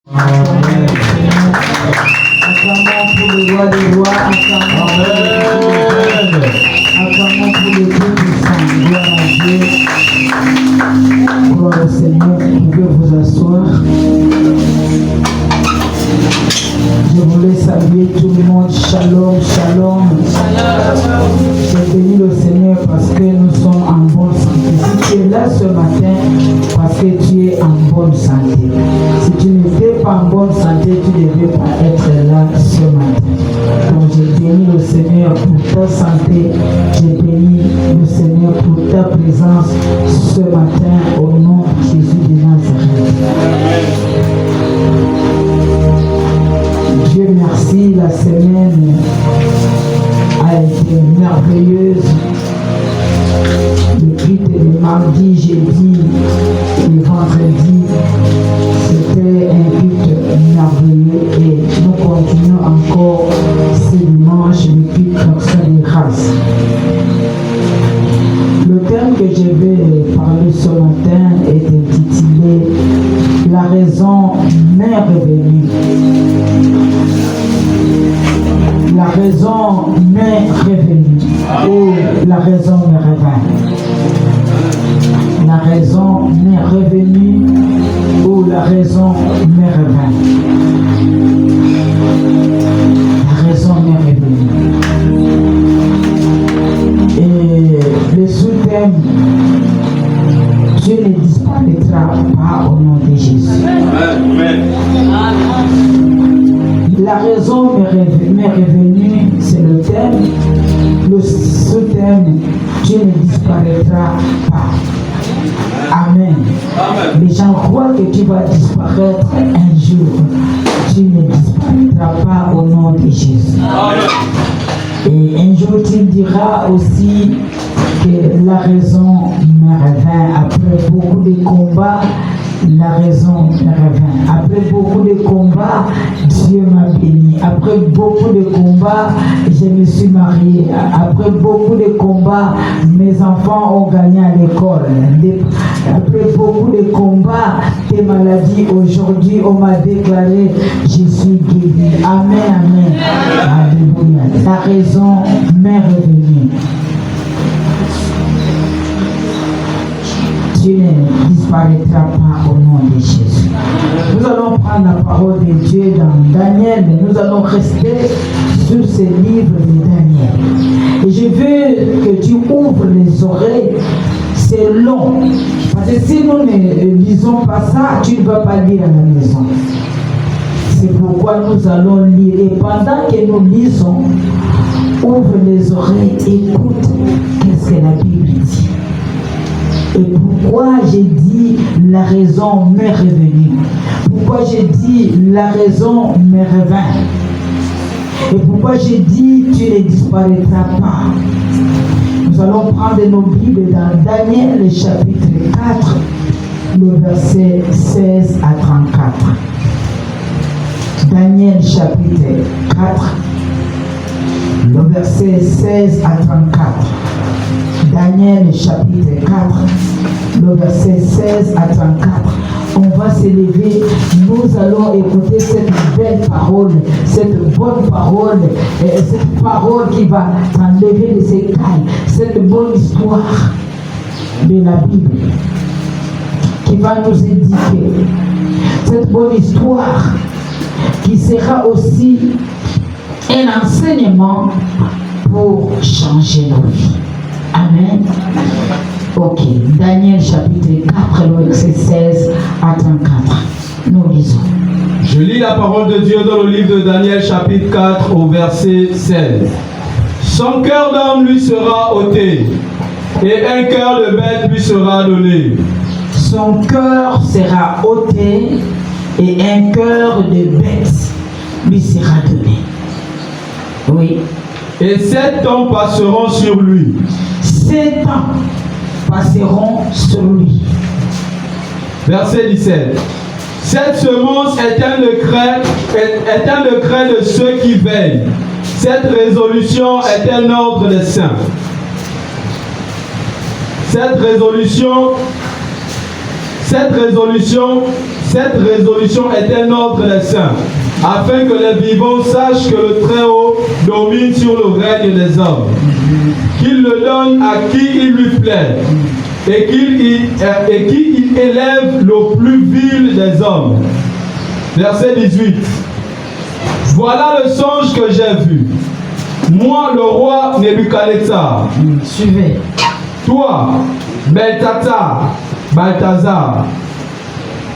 Acclamons pour le roi des rois, acclamons pour le Dieu puissant. Gloire à Dieu. Gloire au Seigneur, vous pouvez vous asseoir. Je voulais saluer tout le monde. Shalom, shalom. Je bénis le Seigneur parce que nous sommes en bonne santé. Si tu es là ce matin, parce que tu es en bonne santé. Si tu n'étais pas en bonne santé, tu ne devais pas être là ce matin. Donc je bénis le Seigneur pour ta santé. Je bénis le Seigneur pour ta présence ce matin au nom de Jésus de Nazareth. Dieu merci, la semaine a été merveilleuse. Le culte de mardi, jeudi et vendredi, c'était un culte merveilleux et nous continuons encore ce dimanche le culte d'action de grâce. Le thème que je vais parler ce matin est intitulé « La raison m'est revenue ». La raison m'est revenue, ou la raison me revint. La raison m'est revenue, ou la raison me revint. La raison m'est revenue. Et le sous-thème, Dieu ne disparaîtra pas au nom de Jésus. Amen. La raison m'est revenue, c'est le thème. Le sous-thème, Dieu ne disparaîtra pas. Amen. Amen. Les gens croient que tu vas disparaître un jour. Tu ne disparaîtras pas au nom de Jésus. Amen. Et un jour, tu diras aussi que la raison me revint après beaucoup de combats. La raison me revint. Après beaucoup de combats, Dieu m'a béni. Après beaucoup de combats, je me suis mariée. Après beaucoup de combats, mes enfants ont gagné à l'école. Après beaucoup de combats, des maladies, aujourd'hui, on m'a déclaré, je suis guéri. Amen, amen. Alléluia. La raison m'est revenue. Dieu ne disparaîtra pas au nom de Jésus. Nous allons prendre la parole de Dieu dans Daniel, mais nous allons rester sur ce livre de Daniel. Et je veux que tu ouvres les oreilles. C'est long. Parce que si nous ne lisons pas ça, tu ne vas pas lire à la maison. C'est pourquoi nous allons lire. Et pendant que nous lisons, ouvre les oreilles, écoute qu'est-ce que la Bible dit. Et pourquoi j'ai dit la raison m'est revenue? Pourquoi j'ai dit la raison me revint? Et pourquoi j'ai dit tu ne disparaîtras pas? Nous allons prendre nos Bibles dans Daniel chapitre 4, le verset 16 à 34. Daniel chapitre 4, le verset 16 à 34. Daniel chapitre 4, le verset 16 à 34. On va s'élever, nous allons écouter cette belle parole, cette bonne parole, cette parole qui va t'enlever les écailles, cette bonne histoire de la Bible qui va nous édifier, cette bonne histoire qui sera aussi un enseignement pour changer nos vies. Amen. Ok, Daniel chapitre 4, le verset 16 à 34. Nous lisons. Je lis la parole de Dieu dans le livre de Daniel chapitre 4 au verset 16. Son cœur d'homme lui sera ôté, et un cœur de bête lui sera donné. Son cœur sera ôté, et un cœur de bête lui sera donné. Oui. Et 7 ans passeront sur lui. 7 ans passeront sur lui. Verset 17. Cette semence est un décret de ceux qui veillent. Cette résolution est un ordre des saints. Cette résolution Cette résolution est un ordre des saints, afin que les vivants sachent que le Très-Haut domine sur le règne des hommes, qu'il le donne à qui il lui plaît, et qu'il élève le plus vil des hommes. Verset 18. Voilà le songe que j'ai vu. Moi, le roi Nebuchadnezzar. Suivez. Toi, Balthazar,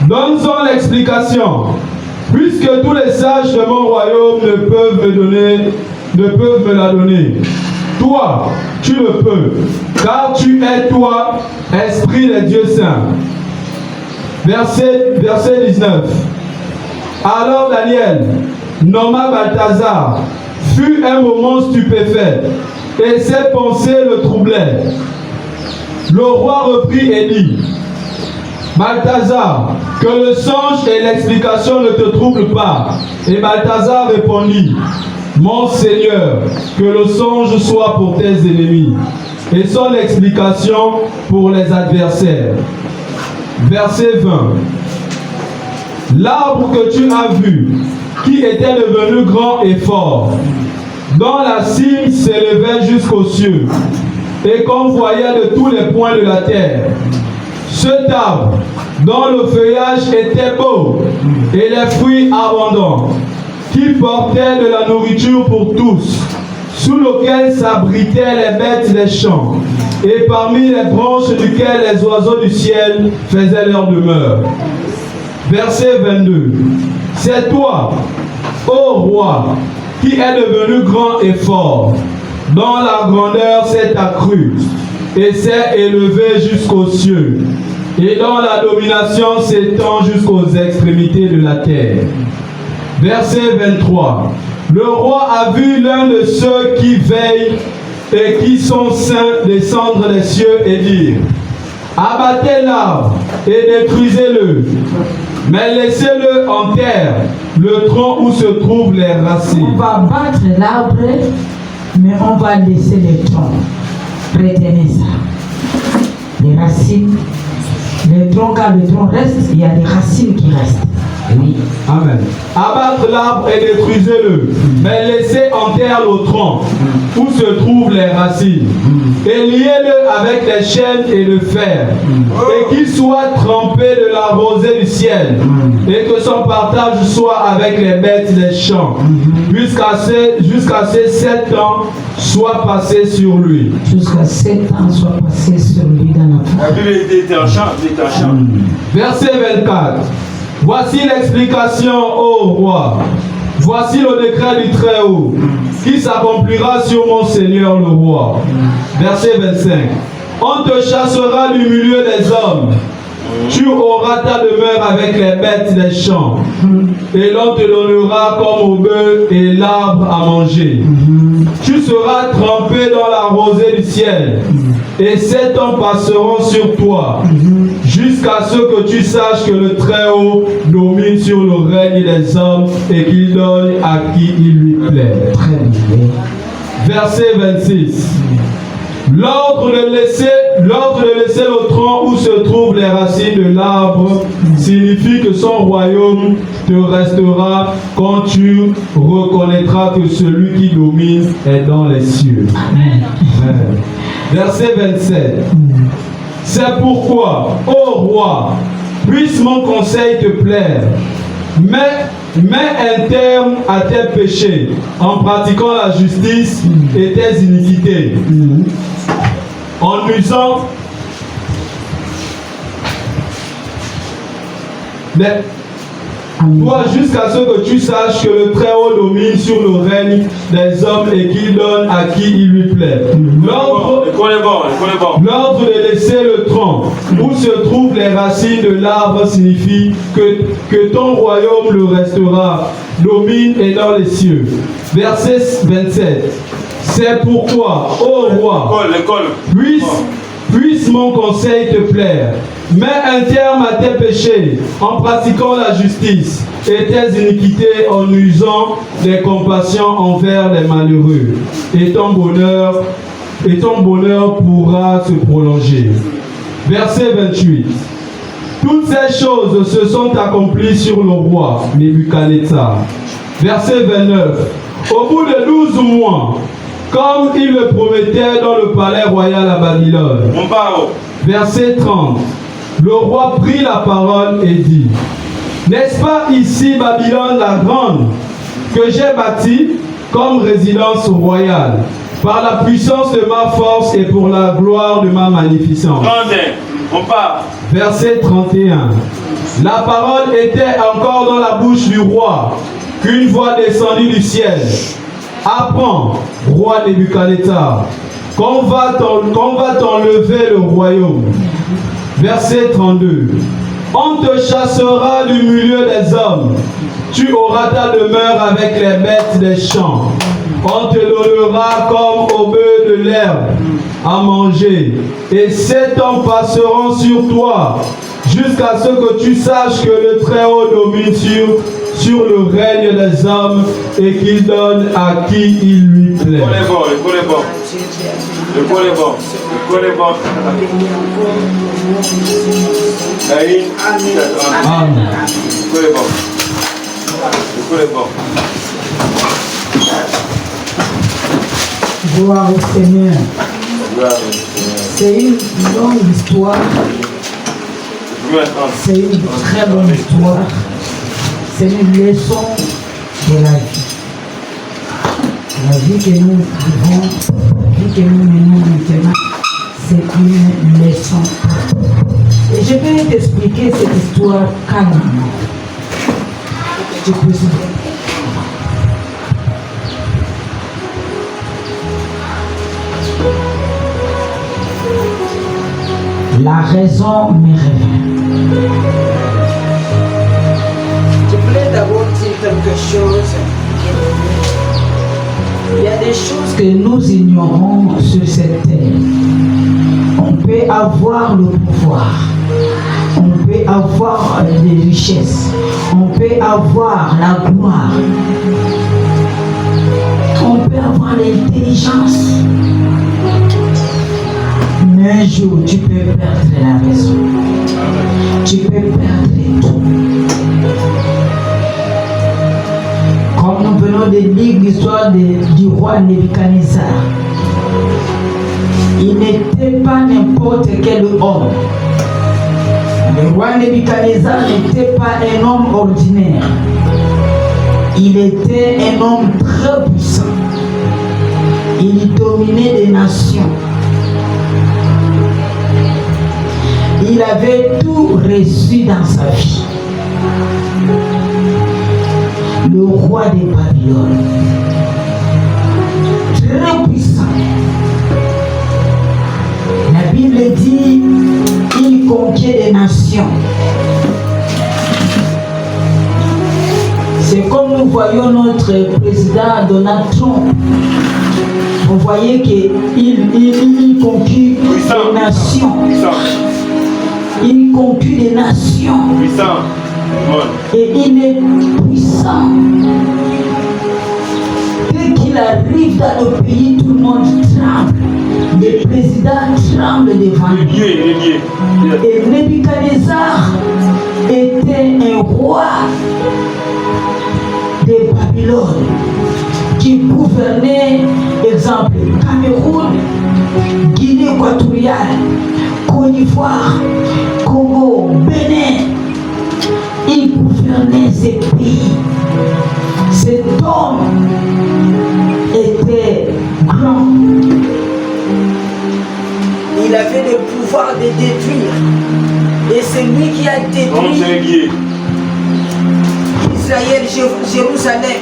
donne-en l'explication, puisque tous les sages de mon royaume ne peuvent me la donner. Toi, tu le peux, car tu es toi, esprit des dieux saints. Verset 19. Alors Daniel nomma Balthazar, fut un moment stupéfait, et ses pensées le troublaient. Le roi reprit et dit, Balthazar, que le songe et l'explication ne te troublent pas. Et Balthazar répondit, mon Seigneur, que le songe soit pour tes ennemis, et son explication pour les adversaires. Verset 20. L'arbre que tu as vu, qui était devenu grand et fort, dont la cime s'élevait jusqu'aux cieux, et qu'on voyait de tous les points de la terre. Cet arbre, dont le feuillage était beau, et les fruits abondants, qui portait de la nourriture pour tous, sous lequel s'abritaient les bêtes des champs, et parmi les branches duquel les oiseaux du ciel faisaient leur demeure. Verset 22. C'est toi, ô roi, qui est devenu grand et fort, dont la grandeur s'est accrue, et s'est élevée jusqu'aux cieux, et dont la domination s'étend jusqu'aux extrémités de la terre. Verset 23. Le roi a vu l'un de ceux qui veillent et qui sont saints descendre des cieux et dire, abattez l'arbre et détruisez-le, mais laissez-le en terre, le tronc où se trouvent les racines. On va battre l'arbre, mais on va laisser les troncs. Retenez ça. Les racines, les troncs, quand le tronc reste, il y a des racines qui restent. Oui. Amen. Abattre l'arbre et détruisez-le, mais laissez en terre le tronc où se trouvent les racines, et liez-le avec les chaînes et le fer, et qu'il soit trempé de la rosée du ciel, et que son partage soit avec les bêtes des champs, jusqu'à ces 7 ans soient passés sur lui. Jusqu'à 7 ans soient passés sur lui dans la La Bible était en chant. Verset 24. Voici l'explication, ô roi. Voici le décret du Très-Haut, qui s'accomplira sur mon Seigneur le roi. Verset 25. On te chassera du milieu des hommes. Tu auras ta demeure avec les bêtes des champs, et l'on te donnera comme au bœuf et l'arbre à manger. Tu seras trempé dans la rosée du ciel, et 7 ans passeront sur toi, jusqu'à ce que tu saches que le Très-Haut domine sur le règne des hommes et qu'il donne à qui il lui plaît. Verset 26. L'ordre de laisser le tronc où se trouvent les racines de l'arbre signifie que son royaume te restera quand tu reconnaîtras que celui qui domine est dans les cieux. Amen. Verset 27. C'est pourquoi, ô roi, puisse mon conseil te plaire, mets un terme à tes péchés en pratiquant la justice et tes iniquités, en usant toi jusqu'à ce que tu saches que le Très-Haut domine sur le règne des hommes et qu'il donne à qui il lui plaît. L'ordre de laisser le tronc où se trouvent les racines de l'arbre signifie que ton royaume le restera, domine et dans les cieux. Verset 27. C'est pourquoi, ô roi, puisse mon conseil te plaire. Mets un terme à tes péchés en pratiquant la justice et tes iniquités en usant des compassions envers les malheureux. Et ton bonheur pourra se prolonger. Verset 28. Tout Toutes ces choses se sont accomplies sur le roi Nebuchadnezzar. Verset 29. Au bout de 12 mois, comme il le promettait dans le palais royal à Babylone. Verset 30. Le roi prit la parole et dit: n'est-ce pas ici Babylone la grande, que j'ai bâtie comme résidence royale, par la puissance de ma force et pour la gloire de ma magnificence. Verset 31. La parole était encore dans la bouche du roi, qu'une voix descendit du ciel. Apprends, roi Nebuchadnezzar, qu'on va t'enlever le royaume. Verset 32. On te chassera du milieu des hommes. Tu auras ta demeure avec les bêtes des champs. On te donnera comme au bœuf de l'herbe à manger. Et 7 ans passeront sur toi, jusqu'à ce que tu saches que le Très-Haut domine sur le règne des hommes et qu'il donne à qui il lui plaît. Amen. Gloire au Seigneur. C'est une longue histoire. C'est une très bonne histoire. C'est une leçon de la vie. La vie que nous vivons, la vie que nous menons maintenant, c'est une leçon. Et je vais t'expliquer cette histoire calmement. Tu peux se dire. La raison me revient. Je voulais d'abord dire quelque chose. Il y a des choses Que nous ignorons sur cette terre. On peut avoir le pouvoir, on peut avoir les richesses, on peut avoir la gloire, on peut avoir l'intelligence. Mais un jour, tu peux perdre la raison. Tu peux perdre tout. Comme nous venons de lire l'histoire du roi Nebuchadnezzar, il n'était pas n'importe quel homme. Le roi Nebuchadnezzar n'était pas un homme ordinaire. Il était un homme très puissant. Il dominait des nations. Il avait tout reçu dans sa vie. Le roi de Babylone, très puissant. La Bible dit il conquiert des nations. C'est comme nous voyons notre président Donald Trump. Vous voyez qu'il conquiert des nations. Il conquiert des nations. Et il est puissant. Dès qu'il arrive dans le pays, tout le monde tremble. Le président tremble devant lui. Et Nebuchadnezzar était un roi de Babylone qui gouvernait, exemple, Cameroun, Guinée équatoriale, Côte d'Ivoire, Congo, Bénin. Il gouvernait ces pays. Cet homme était grand. il avait le pouvoir de détruire. Et c'est lui qui a détruit Israël, Jérusalem.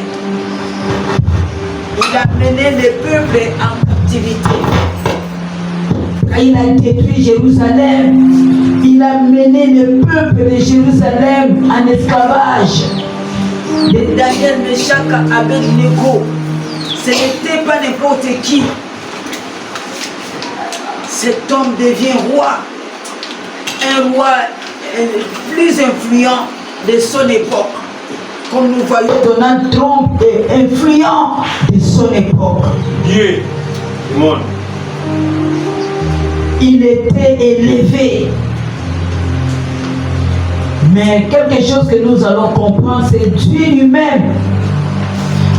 Il a mené le peuple en captivité. Quand il a détruit Jérusalem, il a mené le peuple de Jérusalem en esclavage. Le Daniel, Meshach, Abednego, ce n'était pas n'importe qui. Cet homme devient roi, un roi plus influent de son époque. Comme nous voyons, Donald Trump est influent de son époque. Dieu, monde. Il était élevé. Mais quelque chose que nous allons comprendre, c'est Dieu lui-même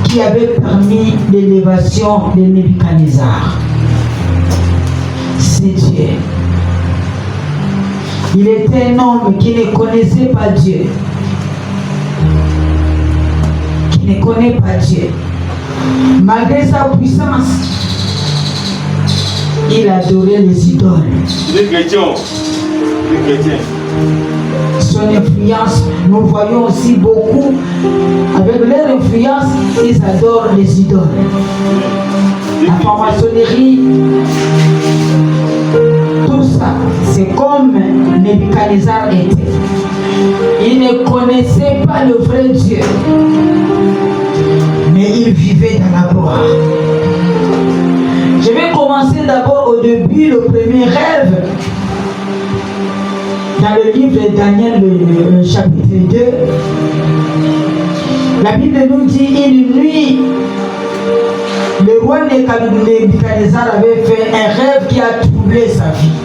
qui avait permis l'élévation de Nebuchadnezzar. C'est Dieu. Il était un homme qui ne connaissait pas Dieu. Qui ne connaît pas Dieu. Malgré sa puissance, il adorait les idoles. Les chrétiens. Son influence, nous voyons aussi beaucoup, avec leur influence, ils adorent les idoles. La franc-maçonnerie, tout ça, c'est comme Nebuchadnezzar était. Il ne connaissait pas le vrai Dieu, mais il vivait dans la gloire. Je vais commencer d'abord au début, le premier rêve. Dans le livre de Daniel, le chapitre 2, la Bible nous dit une nuit, le roi Nebuchadnezzar avait fait un rêve qui a troublé sa vie.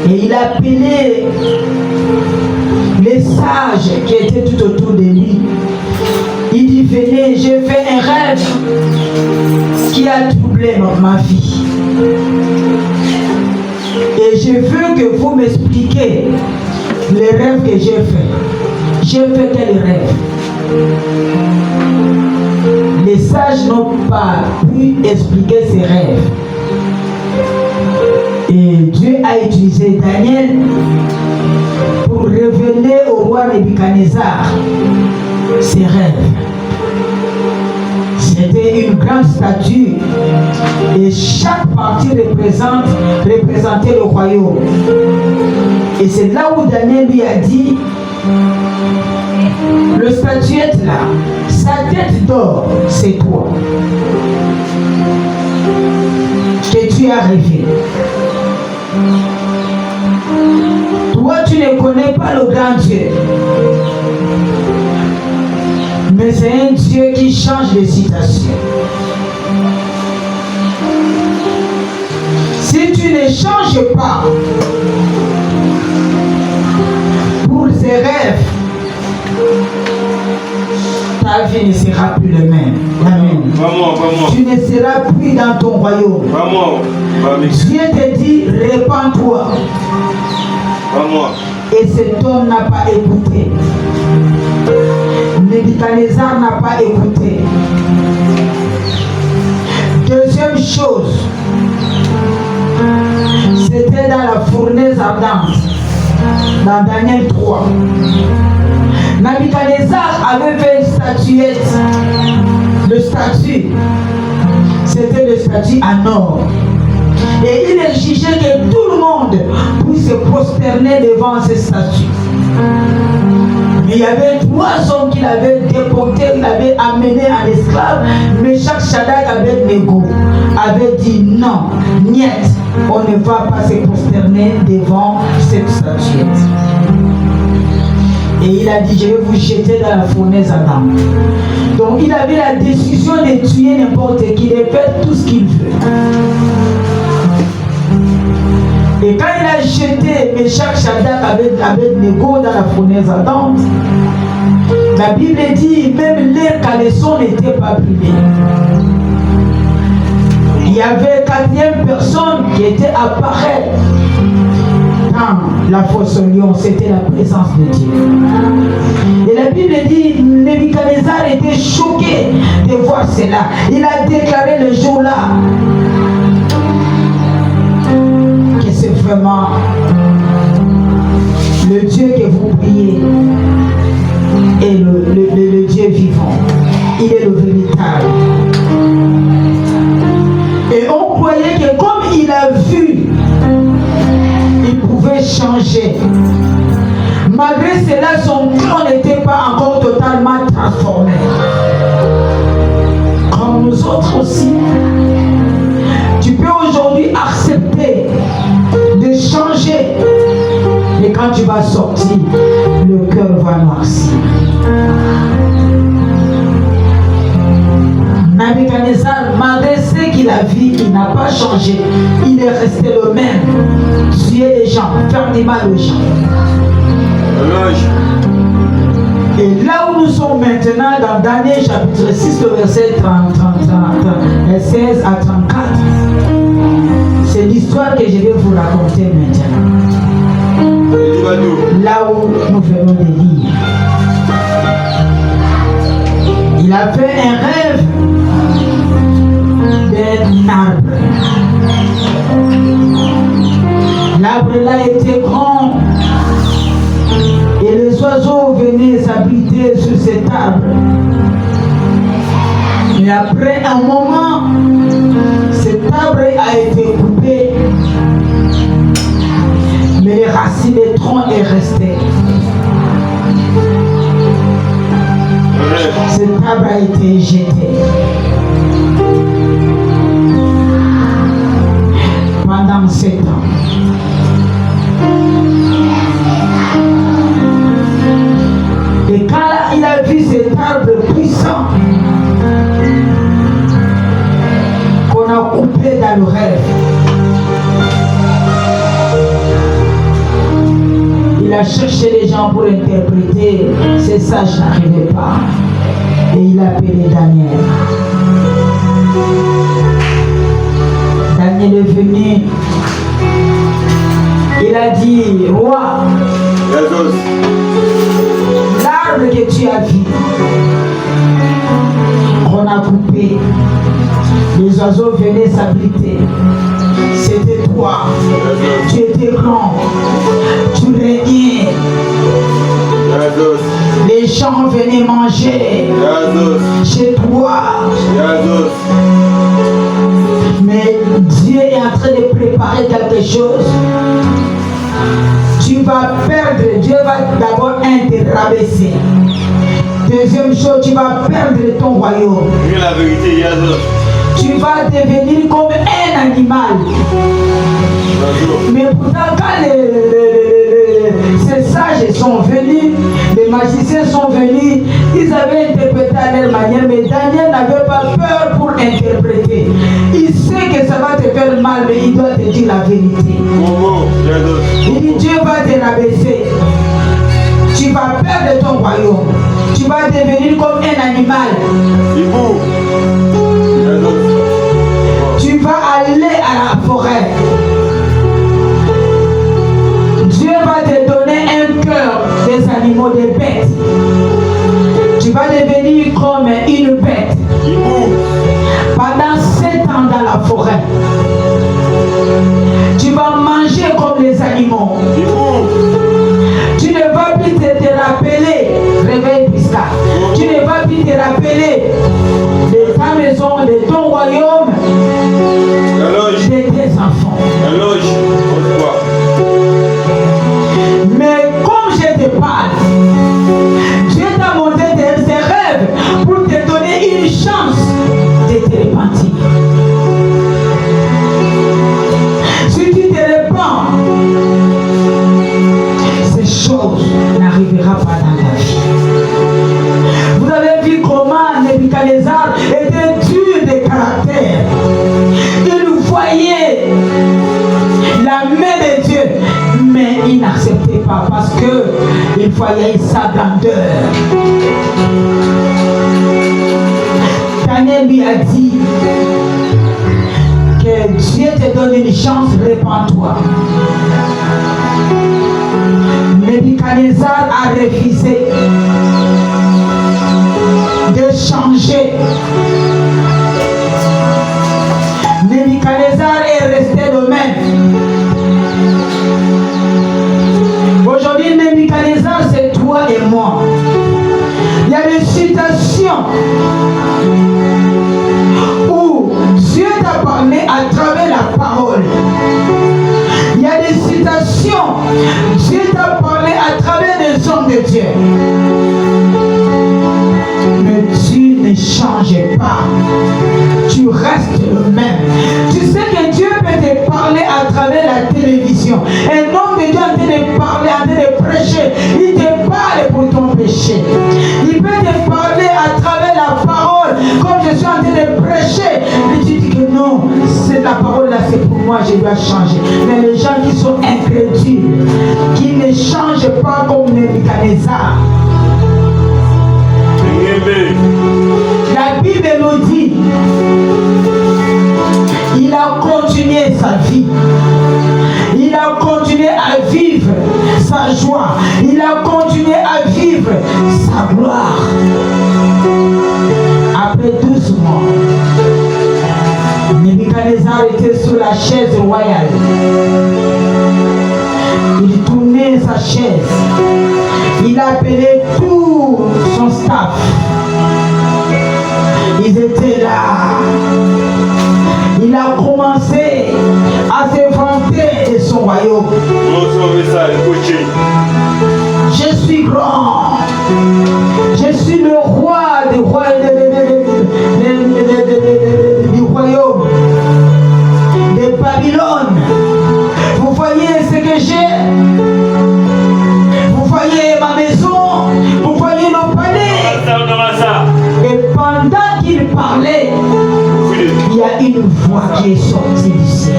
Et il a appelé les sages qui étaient tout autour de lui. Il dit, venez, j'ai fait un rêve qui a troublé ma vie. Et je veux que vous m'expliquiez les rêves que j'ai fait. J'ai fait quel rêve? Les sages n'ont pas pu expliquer ces rêves. Et Dieu a utilisé Daniel pour révéler au roi Nebuchadnezzar ses rêves. C'était une grande statue et chaque partie représentait le royaume. Et c'est là où Daniel lui a dit, le statuette là, sa tête d'or, c'est toi. Que tu as rêvé. Toi, tu ne connais pas le grand Dieu. Mais c'est un Dieu qui change de situation. Si tu ne changes pas pour ces rêves, ta vie ne sera plus le même. Amen. Tu ne seras plus dans ton royaume. Dieu te dit, répands-toi. Et cet homme n'a pas écouté. Nebuchadnezzar n'a pas écouté. Deuxième chose, c'était dans la fournaise ardente, dans Daniel 3. Nebuchadnezzar avait fait une statuette. Le statut, c'était le statut en or. Et il exigeait que tout le monde puisse se prosterner devant ces statues. Mais il y avait 3 hommes qu'il avait déportés, qu'il avait amenés en esclave. Mais chaque Shadrach Abednego avait dit non, niet, on ne va pas se prosterner devant cette statuette. Et il a dit, je vais vous jeter dans la fournaise ardente. Donc il avait la décision de tuer n'importe qui, de faire tout ce qu'il veut. Et quand il a jeté Meshach, Shadrach, Abednego dans la fournaise ardente, la Bible dit même les caleçons n'étaient pas brûlés. Il y avait 4e personne qui était apparue dans la fosse au lion, c'était la présence de Dieu. Et la Bible dit Nebuchadnezzar était choqué de voir cela. Il a déclaré le jour-là que c'est vraiment le Dieu que vous priez est le Dieu vivant. Il est le véritable. Et on croyait que comme il a vu, il pouvait changer. Malgré cela, son cœur n'était pas encore totalement transformé. Comme nous autres aussi. Tu peux aujourd'hui accepter de changer. Mais quand tu vas sortir, le cœur va noircir. Nebuchadnezzar, malgré ce qu'il a vu, il n'a pas changé. Il est resté le même. Tuer les gens, faire du mal aux gens. Et là où nous sommes maintenant, dans Daniel chapitre 6, le verset 16 à 34, c'est l'histoire que je vais vous raconter maintenant. Là où nous venons de lire. Il a fait un rêve d'un arbre. L'arbre là était grand et les oiseaux venaient s'habiter sur cet arbre. Mais après un moment, cet arbre a été coupé, mais les racines et le tronc est resté. Cet arbre a été jeté. Pendant 7 ans. Et quand il a vu cet arbre puissant qu'on a coupé dans le rêve, il a cherché les gens pour interpréter. Ces sages n'arrivaient pas. Et il a appelé Daniel. Daniel est venu. Il a dit, roi, l'arbre que tu as vu, qu'on a coupé, les oiseaux venaient s'abriter. C'était toi. Tu étais grand. Tu régnais. Les gens venaient manger chez toi. Mais Dieu est en train de préparer quelque chose. Tu vas perdre. Dieu va d'abord te rabaisser. Deuxième chose, tu vas perdre ton royaume. La vérité, tu vas devenir comme un animal. Mais pourtant, quand ces sages sont venus, les magiciens sont venus, ils avaient interprété à leur manière, mais Daniel n'avait pas peur pour interpréter. Il sait que ça va te faire mal, mais il doit te dire la vérité. Il dit, Dieu va te rabaisser. Tu vas perdre ton royaume. Tu vas devenir comme un animal. Tu vas aller à la forêt. Dieu va te donner un cœur des animaux, des bêtes. Tu vas devenir comme une bête. Pendant 7 ans dans la forêt. Tu vas manger comme les animaux. Tu ne vas plus te rappeler, réveille Pisca. Tu ne vas plus te rappeler de ta maison, de ton royaume, de tes enfants. Mais comme je te parle, Dieu t'a montré ses rêves pour te donner une chance de te repentir. Si tu te repens, ces choses n'arriveront pas dans ta vie. Vous avez vu comment Nebuchadnezzar était dur de caractère. Il voyait la main de Dieu, mais il n'acceptait pas parce qu'il voyait sa grandeur. Daniel lui a dit que Dieu te donne une chance, répands-toi. Nebuchadnezzar a refusé de changer. Nebuchadnezzar est resté le même. Aujourd'hui, Nebuchadnezzar, c'est toi et moi. Il y a des situations où Dieu t'a parlé à travers la parole. Il y a des situations, Dieu t'a parlé à travers les hommes de Dieu. Mais tu ne changes pas. Tu restes le même. Tu sais que Dieu peut te parler à travers la télévision. Un homme de Dieu en train de parler, en train de prêcher. Il te parle pour ton péché. Il peut te parler à travers la parole. Comme je suis en train de prêcher. Et tu dis que non, c'est la parole là, c'est pour moi, je dois changer. Mais les gens qui sont incrédules, qui ne changent change pas comme Nebuchadnezzar. La Bible nous dit, il a continué sa vie. Il a continué à vivre sa joie. Il a continué à vivre sa gloire. Après 12 mois, Nebuchadnezzar était sur la chaise royale. Il tournait sa chaise. Il appelait tout son staff. Ils étaient là. Il a commencé à se vanter de son royaume. Je suis grand. Je suis le roi du royaume de Babylone. Vous voyez ce que j'ai? Vous voyez ma maison? Vous voyez nos palais? Et pendant qu'il parlait, il y a une voix qui est sortie du ciel.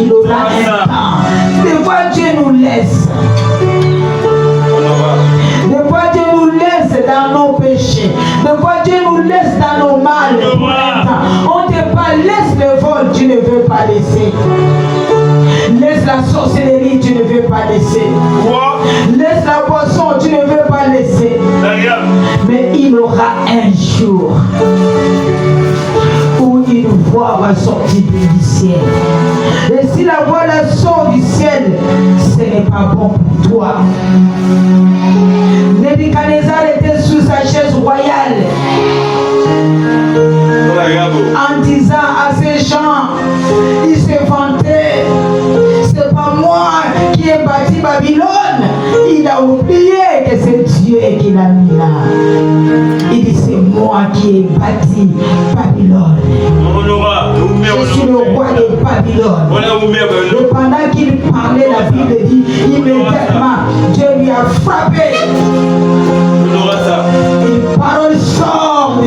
Il aura un temps. Des fois Dieu nous laisse. Des fois Dieu nous laisse dans nos péchés. Des fois Dieu nous laisse dans nos mal. On ne te pas laisse le vol, tu ne veux pas laisser. Laisse la sorcellerie, tu ne veux pas laisser. Laisse la boisson, tu ne veux pas laisser. Mais il aura un jour où une voix va sortir du ciel. Et si la voix la sort du ciel, ce n'est pas bon pour toi. Nebuchadnezzar était sous sa chaise royale en disant à ces gens, il se vantait, c'est pas moi qui ai bâti Babylone. Il a oublié que c'est Dieu qui l'a mis là. Il dit, c'est moi qui ai bâti Babylone. Je suis le roi de Babylone. Et pendant qu'il parlait, la Bible dit, immédiatement, Dieu lui a frappé. Une parole sort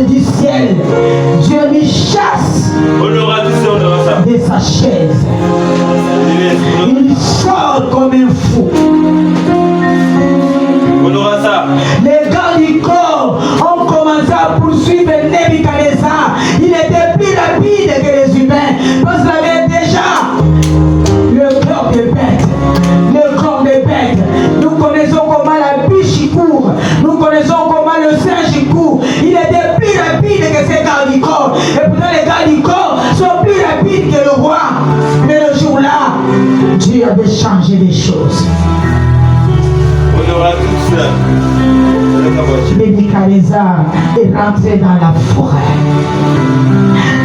du ciel. Dieu lui chasse de sa chaise. Il sort comme un fou. Les gardes du corps ont commencé à poursuivre Nebuchadnezzar. Il était plus rapide que les humains parce qu'il avait déjà le corps de bête. Le corps de bête. Nous connaissons comment la biche court. Nous connaissons comment le singe court. Il était plus rapide que ces gardes du corps. Et pourtant les gardes du corps sont plus rapides que le roi. Mais le jour-là, Dieu avait changé les choses. Nebuchadnezzar est rentré dans la forêt.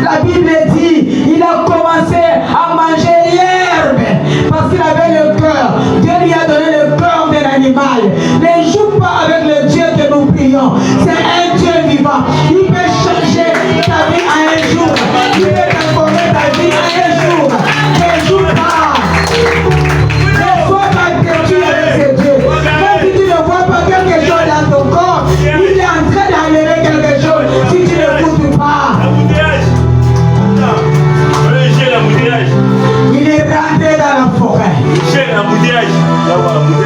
La Bible dit, il a commencé à manger l'herbe parce qu'il avait le cœur. Dieu lui a donné le cœur d'un animal. Ne joue pas avec le Dieu que nous prions. C'est un Dieu vivant. Il peut changer ta vie en un jour. Il peut transformer ta vie en un jour. Ne joue pas. Ne sois pas perdu avec ce Dieu. Même si tu ne vois pas quelque chose dans ton corps, il est en train d'enlever quelque chose si tu n'écoutes pas. Il est rentré dans la forêt.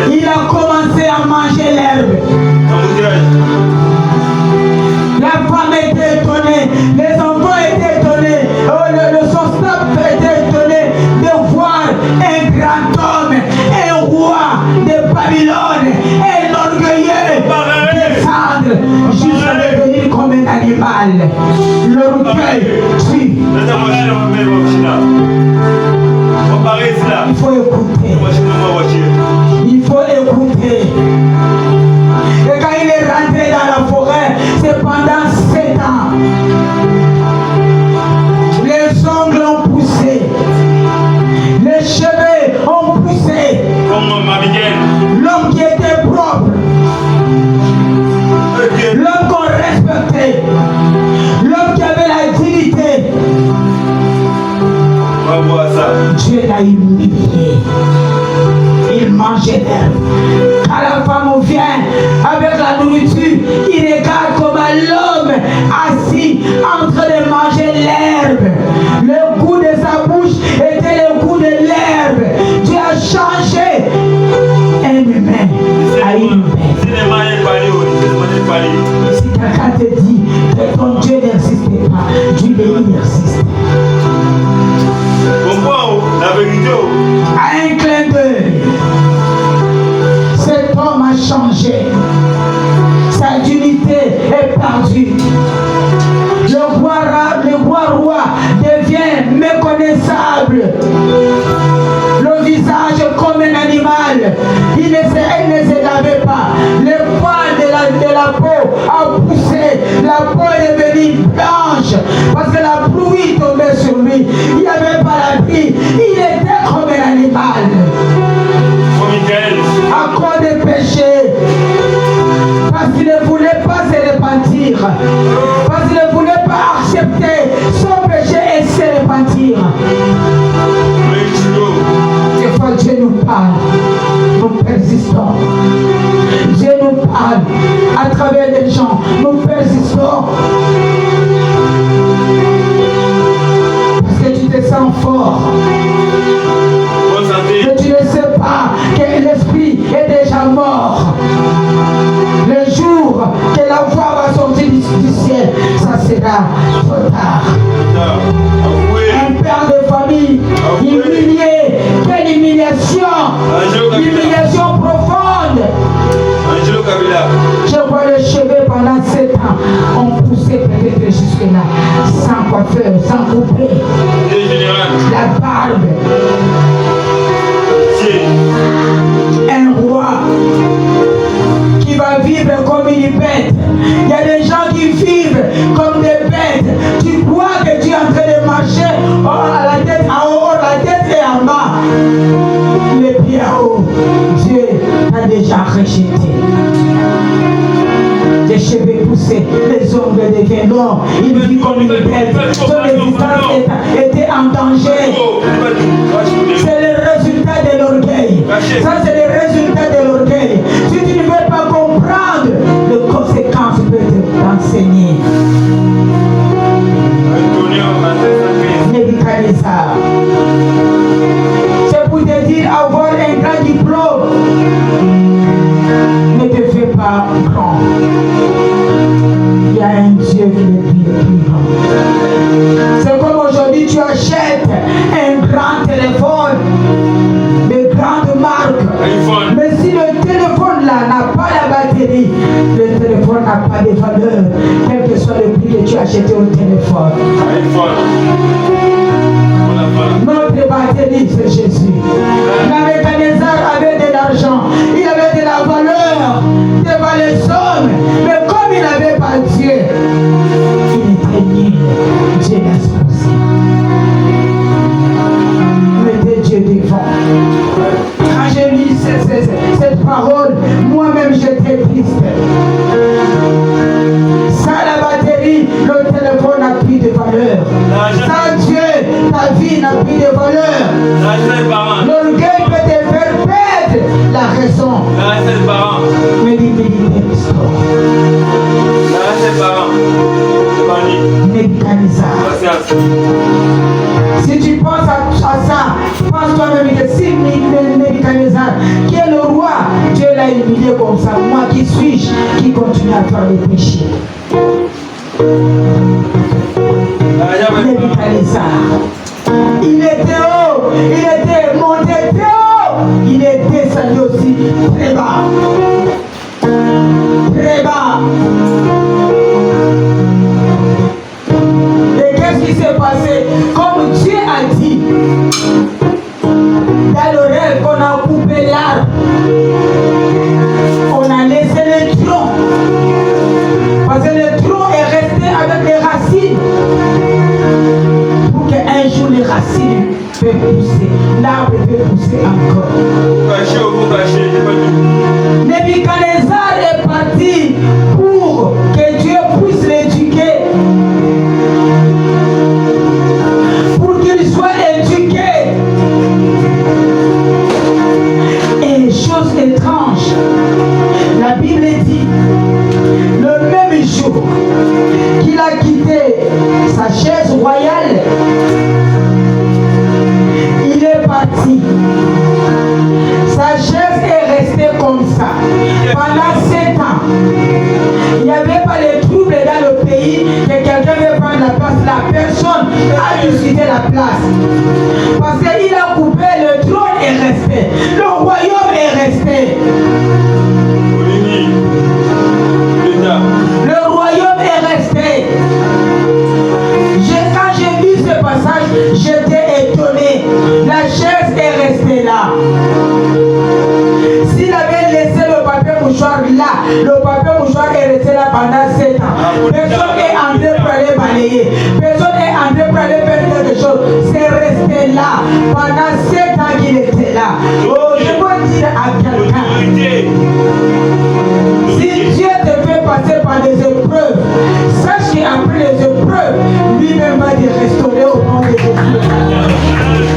Il a commencé à manger l'herbe. La femme était étonnée, les enfants étaient étonnés, son staff était étonné de voir un grand homme, un roi de Babylone, un orgueilleux descendre jusqu'à devenir comme un animal. L'orgueil tue. Il faut écouter. Il faut écouter. Et quand il est rentré dans la forêt, c'est pendant 7 ans. Les ongles ont poussé. Les cheveux ont poussé. L'homme qui était propre. L'homme qu'on respectait. L'homme qui avait la dignité. Dieu l'a humilié. Il mangeait l'herbe. Quand la femme vient avec la nourriture, il regarde comme l'homme assis en train de manger l'herbe. Le goût de sa bouche était le goût de l'herbe. Dieu a changé Quelqu'un te dit que ton Dieu n'existe pas. Dieu il existe. Comprends la vérité. À un clin d'œil, cet homme a changé. Sa dignité est perdue. Le roi devient méconnaissable. Le visage comme un animal. Elle ne se lavait pas. Le poil de la peau a poussé. La peau est devenue blanche. Parce que la pluie tombait sur lui. Il n'y avait pas l'abri. Il était comme un animal. À cause des péchés. Parce qu'il ne voulait pas se repentir. Parce qu'il ne voulait pas accepter son péché et se repentir. Des fois Dieu nous parle, nous persistons. Dieu nous parle à travers les gens, nous persistons. Parce que tu te sens fort. Mais tu ne sais pas que l'esprit est déjà mort. Le jour que la voix va sortir du ciel, ça sera trop tard. Un père de famille, humilié, quelle humiliation! Humiliation profonde. Je vois les cheveux pendant 7 ans, on poussait peut-être jusque-là, sans coiffeur, sans couper. La barbe. Un roi qui va vivre comme une bête. Il y a des gens qui vivent comme des bêtes. Tu crois que tu es en train de marcher à la tête en haut, la tête et en bas. Les pieds en haut. Dieu t'a déjà rejeté. Les cheveux poussés, les ongles deviennent longs. Il vit comme une bête. Son existence était en danger. C'est le résultat de l'orgueil. Ça, c'est le résultat de l'orgueil. Si tu ne veux pas comprendre, les conséquences peuvent t'enseigner. Nebuchadnezzar. C'est pour te dire avoir un grand diplôme. Ne te fais pas grand. Il y a un Dieu qui est plus grand. C'est comme aujourd'hui tu achètes un grand téléphone de grande marque. Mais si le téléphone là n'a pas la batterie, le téléphone n'a pas de valeur, quel que soit le prix que tu as acheté au téléphone. Notre batterie, c'est Jésus. Nebuchadnezzar avait de l'argent, il avait de la valeur devant les hommes, mais comme il n'avait pas Dieu, il était nul. Dieu l'a exposé. Mettez Dieu devant. Quand j'ai lu cette parole, moi-même j'étais triste. Sans la batterie, le téléphone n'a plus de valeur. Sans Dieu, ta vie n'a plus de valeur. L'orgueil peut te faire perdre la raison. Mais l'humilité restaure. Nebuchadnezzar. Si tu penses à ça, pense toi-même que si Nebuchadnezzar, qui est le roi, Dieu l'a humilié comme ça. Moi qui suis-je qui continue à faire les péchés? Nebuchadnezzar. Il était haut, il était monté très haut, il est descendu aussi très bas. Très bas. Et qu'est-ce qui s'est passé? Comme Dieu a dit, dans le rêve qu'on a coupé l'arbre, on a laissé le tronc. Parce que le tronc est resté avec les racines. Pour qu'un jour les racines peuvent pousser, l'arbre peut pousser encore. Nebuchadnezzar est parti pour que Dieu puisse l'éduquer. Pour qu'il soit éduqué. Et chose étrange, la Bible dit, le même jour qu'il a quitté sa chaise royale, il est parti. Sa chaise est restée comme ça pendant 7 ans. Il n'y avait pas les trous Le royaume est resté. Le royaume est resté. Quand j'ai vu ce passage, j'étais étonné. La chaise est restée là. S'il avait laissé le papier mouchoir là, le papier mouchoir est resté là pendant 7 ans. Personne n'est entré pour aller balayer. Personne n'est entré pour aller faire quelque chose. C'est resté là. Pendant 7 ans qu'il était là. Oh, je peux dire à quelqu'un, si Dieu te fait passer par des épreuves, sache qu'après les épreuves, lui-même va te restaurer au nom de Jésus.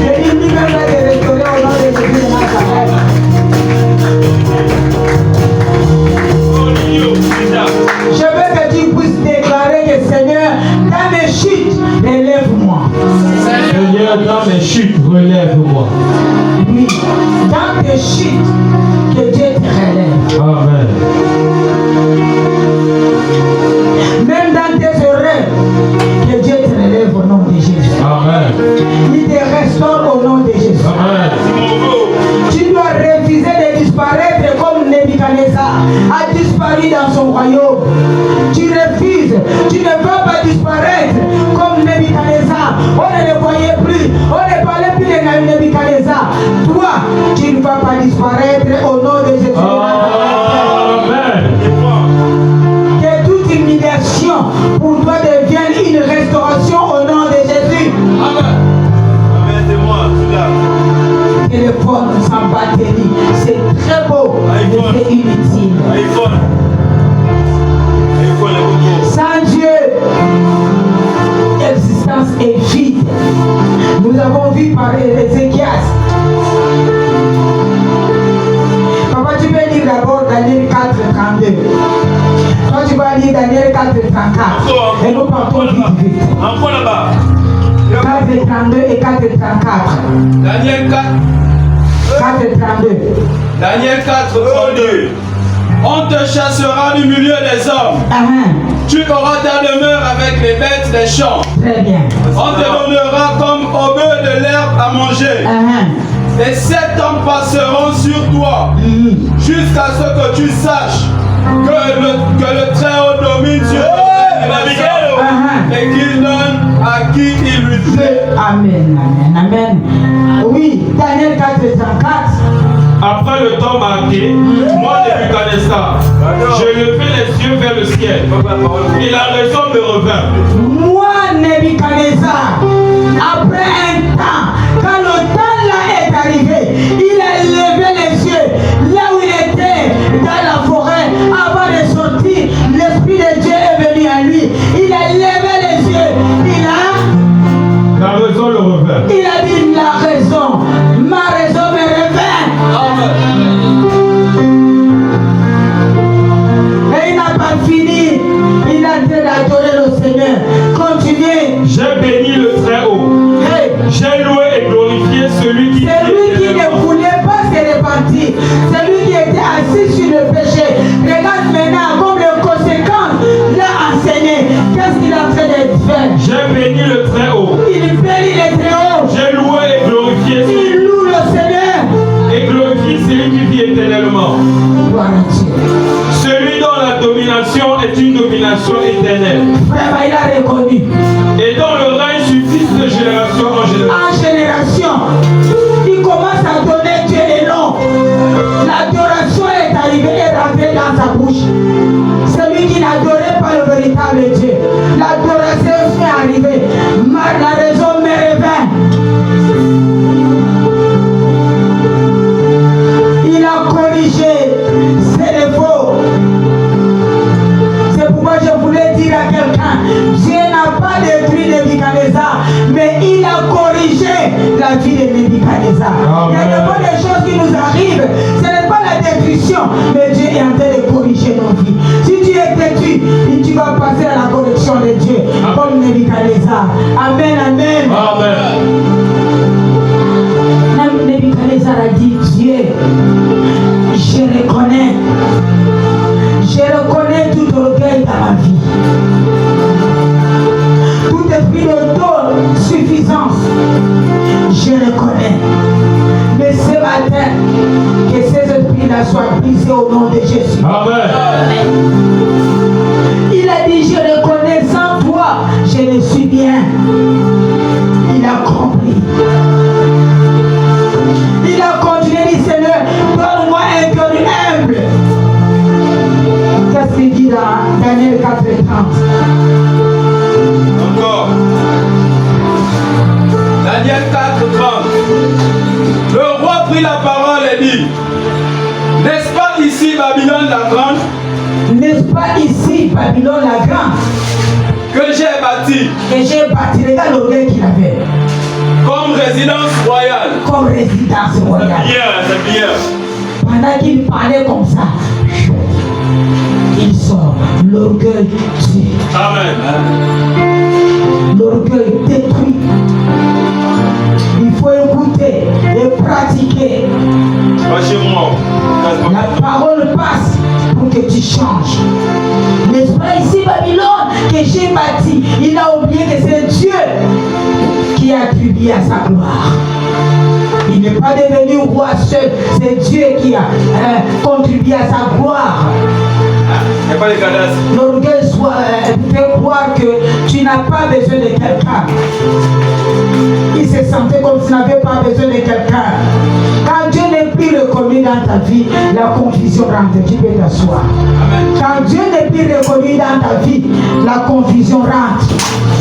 Et lui-même va te restaurer au nom de Jésus de Nazareth. Je veux que tu puisses déclarer que Seigneur, dans mes chutes, élève-moi. Seigneur, dans mes chutes, relève-moi. Oui, dans tes chutes, que Dieu te relève. Amen. Même dans tes erreurs, que Dieu te relève au nom de Jésus. Amen. Il te restaure au nom de Jésus. Amen. Tu dois refuser de disparaître comme Nebuchadnezzar a disparu dans son royaume. Tu refuses. Tu ne vas pas disparaître comme Nebuchadnezzar. On ne le voyait plus. On ne parlait plus de Nebuchadnezzar. Toi, tu ne vas pas disparaître au nom de Jésus. Amen. Que toute humiliation pour toi devienne une restauration au nom de Jésus. Amen. Amen, c'est moi, c'est là. Téléphone sans batterie, c'est très beau, mais c'est inutile. iPhone. iPhone, le beaucoup. Sans Dieu, l'existence est vide. Nous avons vu par Ézéchias. Papa, tu peux lire d'abord Daniel 4, 32. Toi, tu vas lire Daniel 4, 34. Et nous partons vite. Encore là-bas. 4, 32 et 4, 34. Daniel 4. 4, 32. Daniel 4, 32. On te chassera du milieu des hommes. Tu auras ta demeure avec les bêtes des champs. Très bien. On te donnera comme au bœuf de l'herbe à manger. Et 7 hommes passeront sur toi jusqu'à ce que tu saches que le Très-Haut domine sur le et qu'il donne à qui il lui plaît. Amen, amen, amen. Oui, Daniel 4, 34. Après le temps marqué, moi Nebuchadnezzar, je levai les yeux vers le ciel et la raison me revint. Moi Nebuchadnezzar, après un temps, quand le temps là est arrivé, il a levé les yeux là où il était, dans la forêt, avant de sortir, l'Esprit de Dieu est venu à lui. Il a levé les yeux, La raison le revint. il a dit la raison, ma raison me revint. Et il n'a pas fini, il a dit d'adorer le Seigneur. Continuez. J'ai béni le Très-Haut. Hey. J'ai loué et glorifié celui qui Ne voulait pas se repentir, celui qui était assis sur le péché. Regarde maintenant comme les conséquences l'a enseigné. Qu'est-ce qu'il a fait de faire? J'ai béni le Très-Haut. Il bénit le Très-Haut. J'ai loué et glorifié Il loue le Seigneur. et glorifié celui qui vit éternellement. Gloire à Dieu. Celui dont la domination est une domination éternelle. Frère, il a reconnu. Et dont le règne subsiste de génération en génération. En génération, il commence à donner Dieu les noms. L'adoration est arrivée et rentrée dans sa bouche. Celui qui n'adorait pas le véritable Dieu. L'adoration est arrivée. La raison me revint. Il a corrigé ses défauts. C'est pourquoi je voulais dire à quelqu'un, Dieu n'a pas détruit Nebuchadnezzar, mais il a corrigé la vie de Nebuchadnezzar. Il y a de bonnes choses qui nous arrivent. Ce n'est pas la destruction, mais Dieu est en train de corriger nos vies. Si tu es détruit, tu vas passer à la correction de Dieu, comme Nebuchadnezzar. Amen, amen. Amen. Nebuchadnezzar a dit, Dieu, je reconnais tout orgueil dans ma vie. Tout esprit d'auto-suffisance, je reconnais. Mais ce matin, cela soit brisé au nom de Jésus. Amen. Il a dit, je reconnais sans toi, je le suis bien. Il a compris. Il a continué, dit Seigneur, donne-moi un cœur humble. Qu'est-ce qu'il dit dans Daniel 4:30? Encore. Daniel 4:30. Le roi prit la parole et dit, n'est-ce pas ici Babylone la grande? N'est-ce pas ici Babylone la grande Que j'ai bâti que j'ai bâti? Regarde l'orgueil qu'il avait. comme résidence royale. Comme résidence royale. C'est bien. Pendant qu'il parlait comme ça, il sort. L'orgueil tue. Amen. L'orgueil détruit. Il faut écouter et pratiquer. Va chez moi. La parole passe pour que tu changes. N'est-ce pas ici Babylone que j'ai bâti? Il a oublié que c'est Dieu qui a attribué à sa gloire. Il n'est pas devenu roi seul, c'est Dieu qui a contribué à sa gloire. Il n'y a pas de cadastre. L'orgueil fait croire que tu n'as pas besoin de quelqu'un. Il se sentait comme s'il n'avait pas besoin de quelqu'un. Quand Dieu n'est plus reconnu dans ta vie, la confusion rentre. Tu peux t'asseoir. Quand Dieu n'est plus reconnu dans ta vie, la confusion rentre.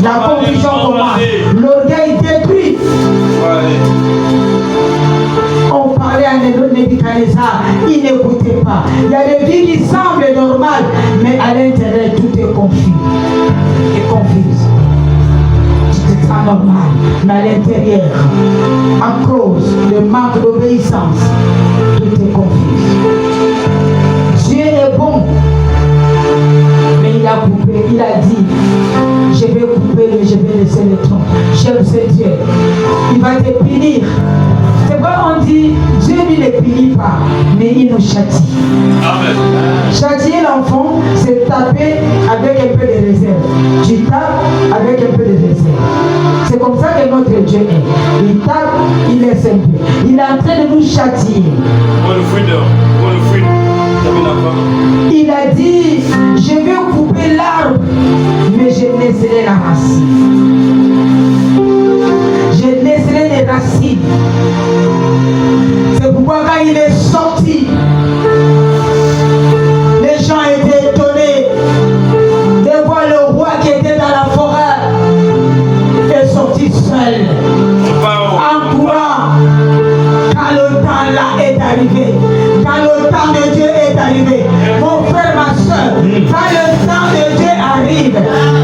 La confusion commence. L'orgueil détruit. On parlait à Nebuchadnezzar, il n'écoutait pas. Il y a des vies qui semblent normales, mais à l'intérieur tout est confus. Et confuse. Tu te sens normal, mais à l'intérieur, à cause du manque d'obéissance, tout est confus. Dieu est bon, mais il a coupé, il a dit, je vais couper, mais je vais laisser le tronc. J'aime ce Dieu. Il va te punir. C'est vrai, on dit, Dieu ne le punit pas, mais il nous châtie. Amen. Châtier l'enfant, c'est taper avec un peu de réserve. Tu tapes avec un peu de réserve. C'est comme ça que notre Dieu est. Il tape, il laisse un peu. Il est en train de nous châtier. Il a dit, je vais couper l'arbre, mais je laisserai la racine. Je laisserai les racines. C'est pourquoi quand il est sorti, les gens étaient étonnés de voir le roi qui était dans la forêt est sorti seul, en courant. Quand le temps là est arrivé, quand le temps de Dieu est arrivé, mon frère, ma soeur, quand le temps de Dieu arrive,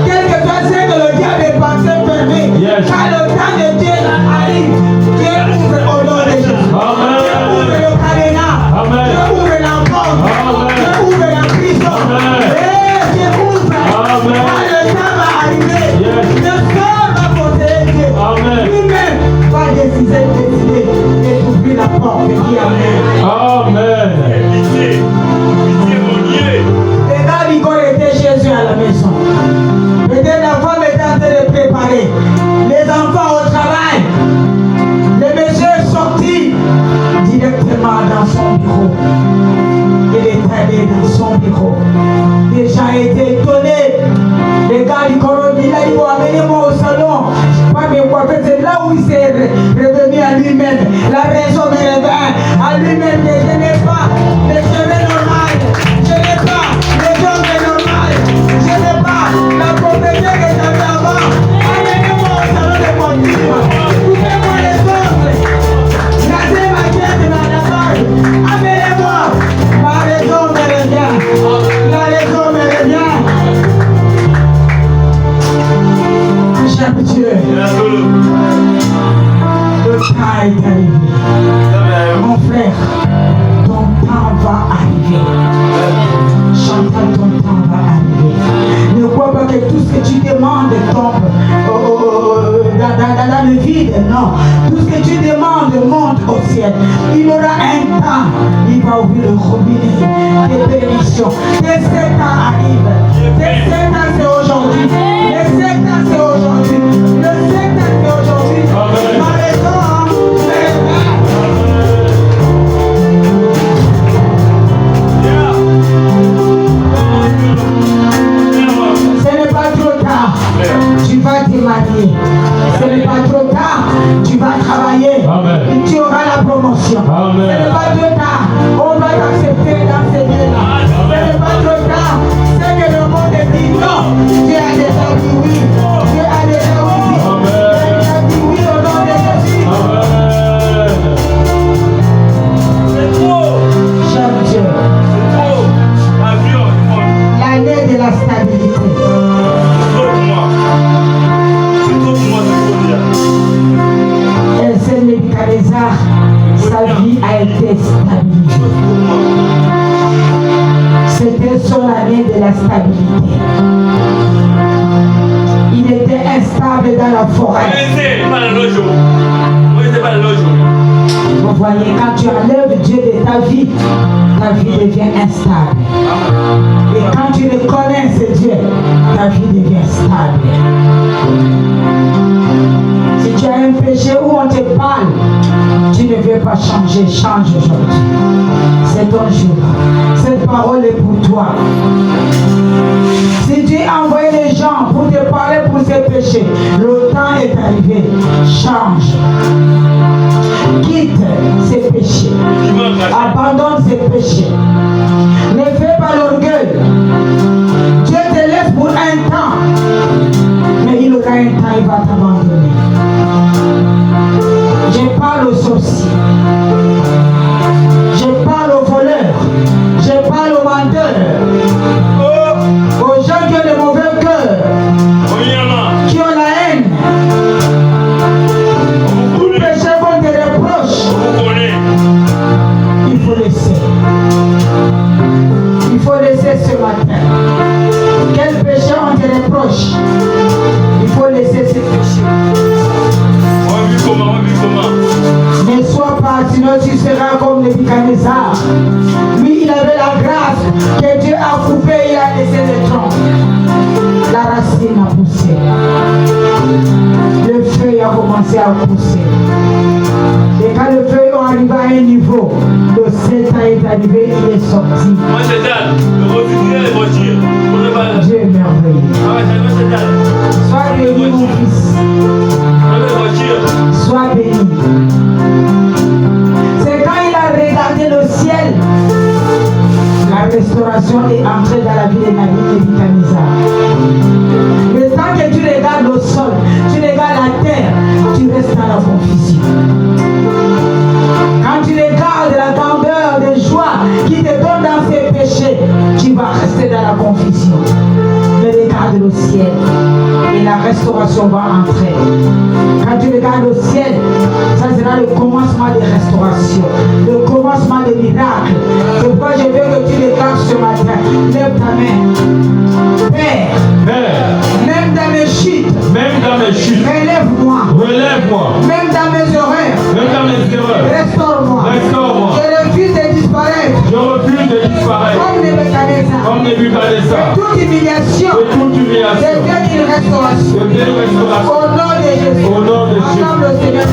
quel que soit ce que le diable est pensé permet, quand le temps de Dieu arrive, Dieu ouvre au nom de Jésus. Dieu ouvre le cadenas, Dieu ouvre la porte, Dieu ouvre la prison, et Dieu ouvre. Quand le temps va arriver, le corps va posséder Dieu. Lui-même va décider d'ouvrir la porte et dire Amen. Amen. Les gars du corps étaient chez eux à la maison. Peut-être la femme était en train de préparer. Les enfants au travail. Le monsieur est sorti directement dans son bureau. Il est allé dans son bureau. Les gens étaient étonnés. Les gars du corps, il a dit, amenez-moi au salon. Pas mes coiffeurs, c'est là où il s'est revenu à lui-même. La raison me revient à lui-même que je n'ai pas les cheveux normaux. Je n'ai pas les jambes normales. Je n'ai pas la pauvreté que j'avais avant. Amenez-moi au salon de coiffure. Coupez-moi les ongles. Rasez ma tête dans la barbe. Amenez-moi. La raison me revient. La raison me revient. J'aime Dieu. Le temps est arrivé. Mon frère, ton temps va arriver. Chantal, ton temps va arriver. Ne crois pas que tout ce que tu demandes tombe dans le vide. Non. Tout ce que tu demandes monte au ciel. Il aura un temps. Il va ouvrir le robinet de bénédiction. Les 7 ans arrivent. Les 7 ans c'est aujourd'hui. Les 7 ans c'est aujourd'hui. Le 7 ans c'est aujourd'hui. Ma raison, l'instabilité. Il était instable dans la forêt. Vous voyez, quand tu enlèves Dieu de ta vie devient instable. Et quand tu reconnais ce Dieu, ta vie devient stable. Si tu as un péché où on te parle, tu ne veux pas changer, change aujourd'hui. C'est ton jour. Cette parole est pour toi. Si tu as envoyé les gens pour te parler pour ces péchés, le temps est arrivé. Change. Quitte ces péchés. Abandonne ces péchés. Ne fais pas l'orgueil. Dieu te laisse pour un temps. Mais il aura un temps, il va t'abandonner. Je parle aux sorciers. Je parle aux voleurs. Je parle aux menteurs. Aux gens qui ont de mauvais cœurs. Qui ont la haine. Tout péché qu'on te reproche. Il faut laisser. Il faut laisser ce matin. Quel péché on te reproche? Il faut laisser ce péché. Ne sois pas, sinon tu seras comme Nebuchadnezzar. Lui, il avait la grâce que Dieu a coupé, il a laissé le tronc. La racine a poussé. Le feuille a commencé à pousser. Et quand le feuille est arrivé à un niveau, le Satan est arrivé, il est sorti. Dieu est merveilleux. Sois béni, mon fils. Sois béni. C'est quand il a regardé le ciel, la restauration est entrée dans la vie de Nebuchadnezzar. Le temps que tu regardes le sol, tu regardes la terre, tu restes dans la confusion. Quand tu regardes la grandeur de joie qui te donne dans ses péchés, tu vas rester dans la confusion. Mais regarde le ciel et la restauration va entrer. Quand tu regardes le ciel, ça sera le commencement de restauration, le commencement des miracles. C'est pourquoi je veux que tu regardes ce matin. Lève ta main. Père, même dans mes chutes, relève-moi. Même dans mes erreurs, restaure-moi. Je refuse de disparaître. Comme Nebuchadnezzar. Toute humiliation devient une restauration. Au nom de Jésus. Acclame le Seigneur.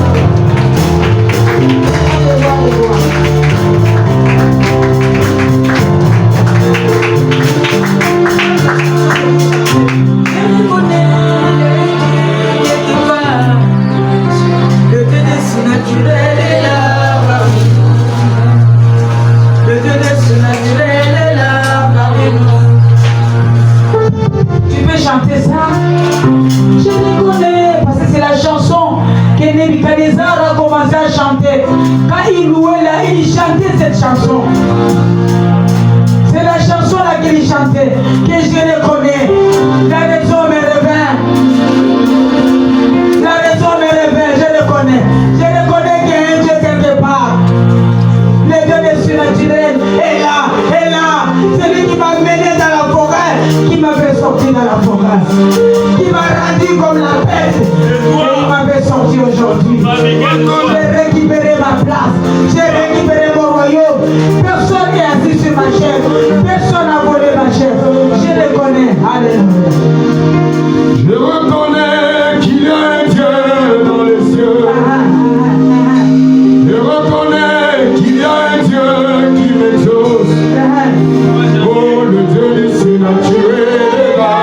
Le Dieu des surnaturels est là. Le Dieu des surnaturels est là parmi nous. Tu veux chanter ça? Je les connais parce que c'est la chanson que Nebuchadnezzar a commencé à chanter. Quand il louait là, il chantait cette chanson. C'est la chanson là qu'il chantait que je les connais. La raison me revient. La raison me revient, je le connais. Je le connais qu'il y a un Dieu quelque part. Le Dieu des surnaturels est là, est là. C'est lui qui m'a mené dans la forêt, qui m'a fait sortir dans la forêt, qui m'a rendu comme la bête, et il m'a fait sortir aujourd'hui. J'ai récupéré ma place, j'ai récupéré mon royaume. Personne n'est assis sur ma chaise, personne n'a volé ma chaise. Je le connais. Alléluia. Je reconnais qu'il y a un Dieu dans les cieux. Je reconnais qu'il y a un Dieu qui m'exauce. Oh, le Dieu du surnaturel est là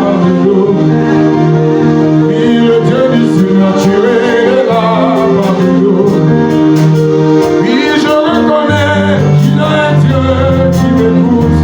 parmi nous. Oui, le Dieu du surnaturel est là parmi nous. Oui, je reconnais qu'il y a un Dieu qui m'écoute.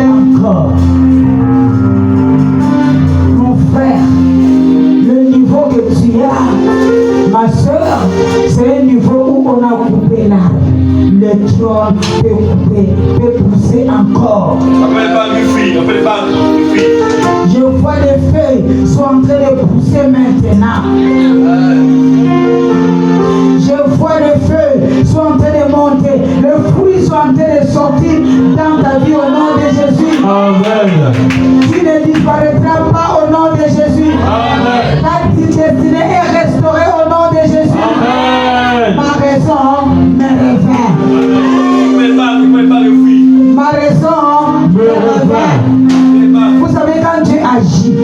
encore. Mon frère, le niveau que tu as, ma soeur, c'est un niveau où on a coupé l'arbre. Le trône peut couper, peut pousser encore. Je vois les feuilles sont en train de pousser maintenant. Je vois les feuilles sont en train de monter. Les fruits sont en train de sortir dans ta vie au nom de Jésus. Amen. Tu ne disparaîtras pas au nom de Jésus. Amen. Ta destinée est restaurée au nom de Jésus. Amen. Ma raison me revient. Ma raison me revient. Vous savez, quand Dieu agit,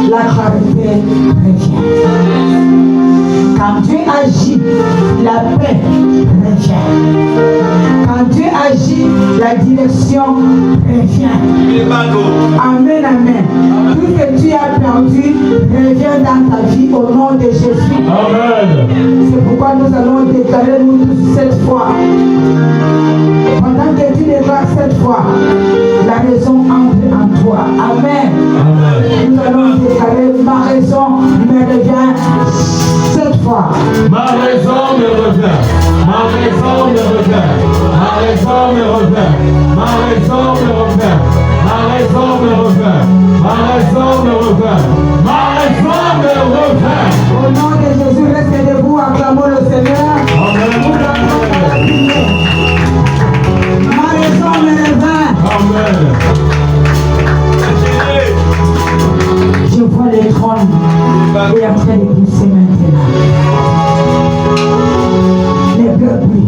la clarté revient. Quand Dieu agit, la paix revient. Quand Dieu agit, la direction revient. Amen, amen. Tout ce que tu as perdu revient dans ta vie au nom de Jésus. Amen. C'est pourquoi nous allons déclarer nous tous cette fois. Pendant que tu déclares cette fois, la raison entre en toi. Amen. Amen. Nous allons déclarer ma raison me revient cette fois. Ma raison me revient. Ma raison me revient. Ma raison me revient. Ma raison me revient. Ma raison me revient. Ma raison me revient. Ma raison me revient. Au nom de Jésus, restez debout, acclamons le Seigneur. Amen. Ma raison me revient. Amen. Je vois les trônes et en train de pousser maintenant. Les peuples,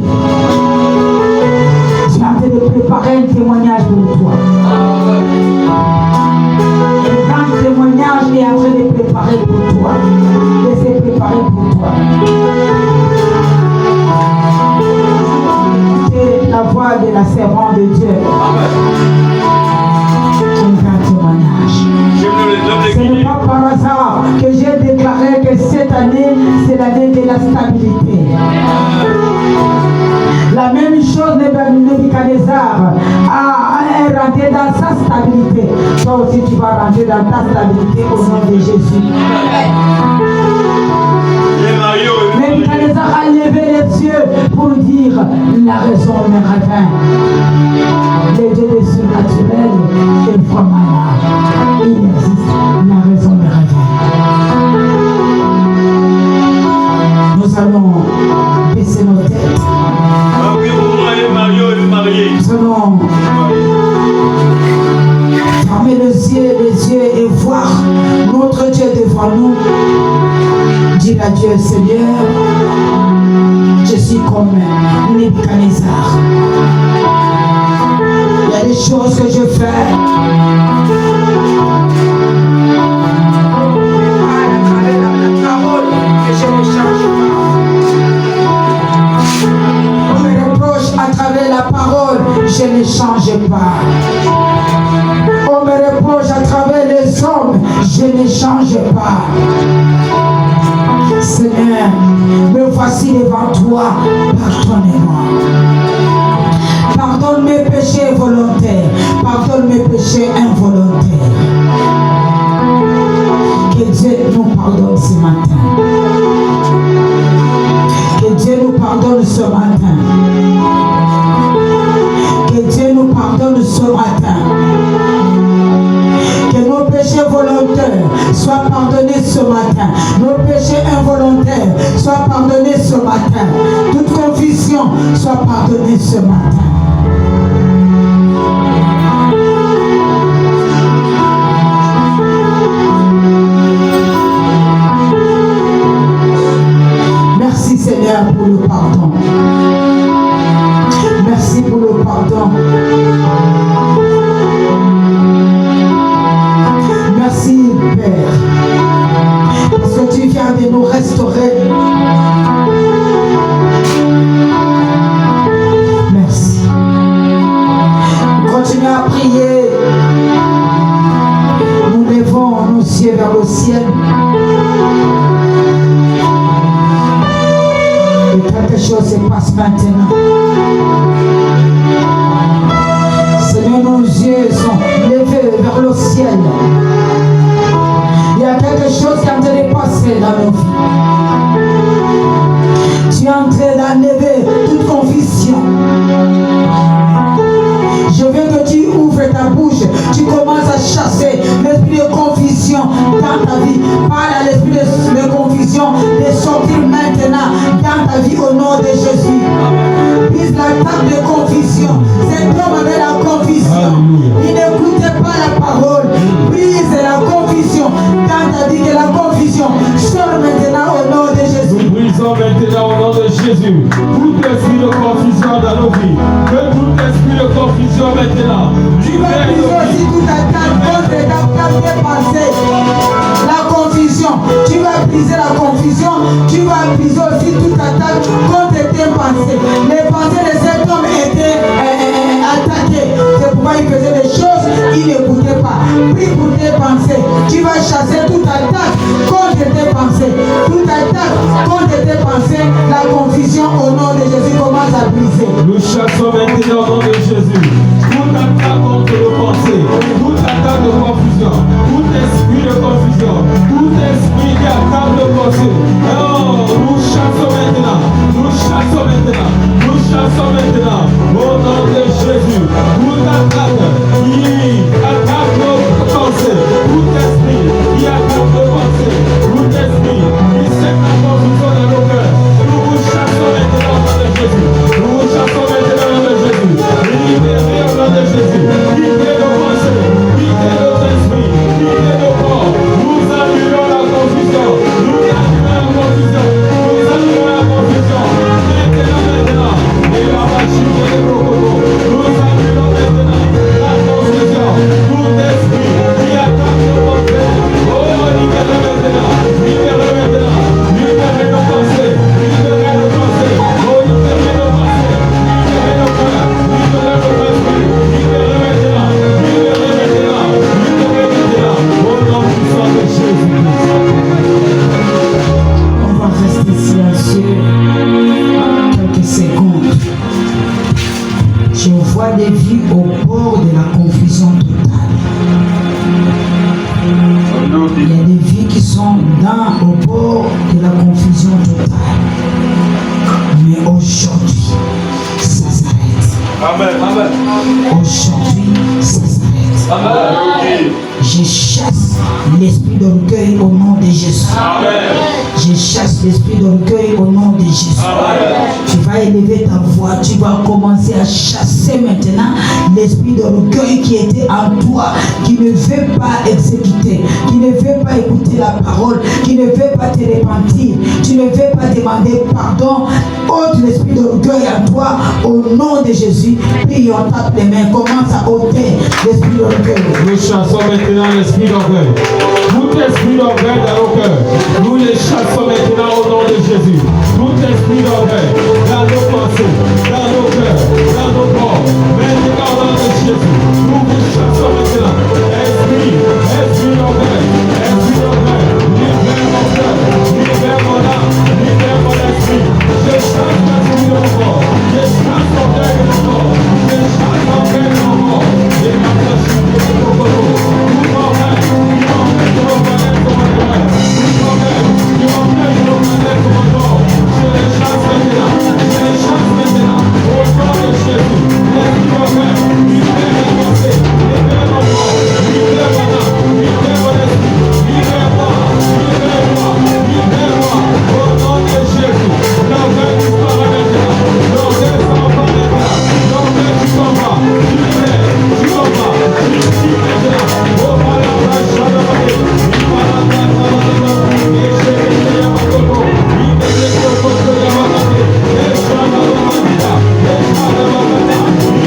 tu es en train de préparer un témoignage pour toi. Le grand témoignage est en train de préparer pour toi. Laissez préparer pour toi. Écoutez la voix de la servante de Dieu. Un grand témoignage. Ce n'est pas par hasard que j'ai déclaré que cette année, c'est l'année de la stabilité. La même chose, Nebuchadnezzar a rentré dans sa stabilité. Toi aussi, tu vas rentrer dans ta stabilité au nom de Jésus. Nebuchadnezzar a levé les yeux pour dire la raison me revient. Les dieux des surnaturels et vraiment il existe, la raison me revient. Nous allons baisser nos têtes. Nous allons fermer les yeux et voir notre Dieu devant nous. Dire à Dieu, Seigneur, je suis comme Nebuchadnezzar. Il y a des choses que je fais. La parole que je ne change pas. On me reproche à travers la parole, je ne change pas. On me reproche à travers les hommes, je ne change pas. Seigneur, me voici devant toi, pardonne-moi. Pardonne mes péchés volontaires, pardonne mes péchés involontaires. Que Dieu nous pardonne ce matin. Que Dieu nous pardonne ce matin. Que Dieu nous pardonne ce matin. Que nos péchés volontaires soient pardonnés ce matin. Nos péchés involontaires soient pardonnés ce matin. Toute confusion soit pardonnée ce matin. Merci Seigneur pour le pardon. Merci pour le pardon. Merci Père, parce que tu viens de nous restaurer. Merci. Continuez à prier. Nous levons nos yeux vers le ciel. Et quelque chose se passe maintenant. Seigneur, nos yeux sont levées vers le ciel. Il y a quelque chose qui est en train de passer dans nos vies. Tu es en train d'enlever toute confusion. Je veux que tu ouvres ta bouche. Tu commences à chasser l'esprit de confusion dans ta vie. Parle à l'esprit de confusion de sortir maintenant dans ta vie au nom de Jésus. Brise l'attaque de confusion. Cet homme avait la confusion. Il n'écoutait pas la parole. Brise la confusion dans ta vie. Que la confusion sort maintenant au nom de Jésus. Nous brisons maintenant au nom de Jésus tout esprit de confusion dans nos vies. Que tout esprit de confusion maintenant. Tu vas briser aussi toute attaque contre ta pensée. La confusion. Tu vas briser la confusion. Tu vas briser aussi toute attaque contre tes pensées. Les pensées de cet homme étaient attaquées. C'est pourquoi il faisait des choses qu'il n'écoutait pas. Prie pour tes pensées. Tu vas chasser toute attaque contre tes pensées. Toute attaque contre tes pensées. La confusion au nom de Jésus commence à briser. Nous chassons maintenant au nom de Jésus. Toute attaque contre nos pensées, toute attaque de confusion, tout esprit de confusion, tout esprit qui attaque nos pensées. Oh, nous chassons maintenant, nous chassons maintenant, nous chassons maintenant au nom de Jésus. Toute attaque qui attaque nos pensées, tout esprit qui attaque nos pensées, tout esprit qui sème la confusion dans nos cœurs. Nous vous chassons maintenant au nom de Jésus. Nous vous chassons maintenant au nom de Jésus. Libérez au nom de Jésus. Libérez nos pensées, libérez nos esprits, libérez nos corps. Nous annulons la confusion. Nous annulons la confusion. Nous annulons la confusion. Maintenant. Et la machine de l'Éprocoto. Nous annulons maintenant la confusion. Tout esprit qui attaque nos pensées. Oh, libérez maintenant. Libérez maintenant. Libérez nos pensées. Libérez nos pensées. Oh, libérez nos pensées. Libérez nos cœurs. Libérez nos esprits. Libérez maintenant. Libérez maintenant. Libérez maintenant. Au nom puissant de Jésus-Christ. On va rester silencieux quelques secondes. Je vois des vies au bord de la confusion totale. Il y a des vies qui sont au bord de la confusion totale. Mais aujourd'hui, ça s'arrête. Amen. Amen. Aujourd'hui, ça s'arrête. Amen. Je chasse l'esprit d'orgueil au nom de Jésus. Amen. Je chasse l'esprit d'orgueil au nom de Jésus. Amen. Tu vas élever ta voix, tu vas commencer à chasser maintenant l'esprit d'orgueil qui était en toi, qui ne veut pas exécuter, qui ne veut pas écouter la parole, qui ne veut pas te repentir, tu ne veux pas demander pardon. Ôte l'esprit d'orgueil en toi au nom de Jésus. Puis on tape les mains, commence à ôter l'esprit d'orgueil. Nous chassons maintenant l'esprit d'orgueil. Tout esprit d'orgueil dans nos cœurs. Nous les chassons maintenant au nom de Jésus. Tout esprit d'orgueil dans nos pensées, dans nos cœurs, dans nos corps. Maintenant au nom de Jésus. Nous vous chassons maintenant. Esprit d'orgueil. Esprit d'orgueil. Libère mon cœur. Libère mon âme. Libère mon esprit. Je chasse l'esprit de mon corps. Je chasse l'orgueil de mon corps. Je chasse l'orgueil de mon corps. Et ma machine de mon corps. Tout m'emmène. Tout m'emmène de mon planète comme un rêve. Tout m'emmène. Tout m'emmène de mon planète comme un corps. Je les chasse maintenant. Je les chasse maintenant. Au nom de Jésus. L'esprit d'orgueil. Libère mes pensées. Libère mon corps. Libère mon âme. Libère mon esprit. Libère-moi. Libère-moi. Libère-moi. Au nom de Jésus. L'orgueil disparaît maintenant. L'orgueil s'en va maintenant. L'orgueil tu t'en vas. Tu t'en vas. Tu maintenant. Oh, malade, la chaleur. Il malade, la chaleur. Et j'ai été à ma coco. Il me fait le coco de ma maman. Et chaleur de ma vida. Et chaleur de ma vida.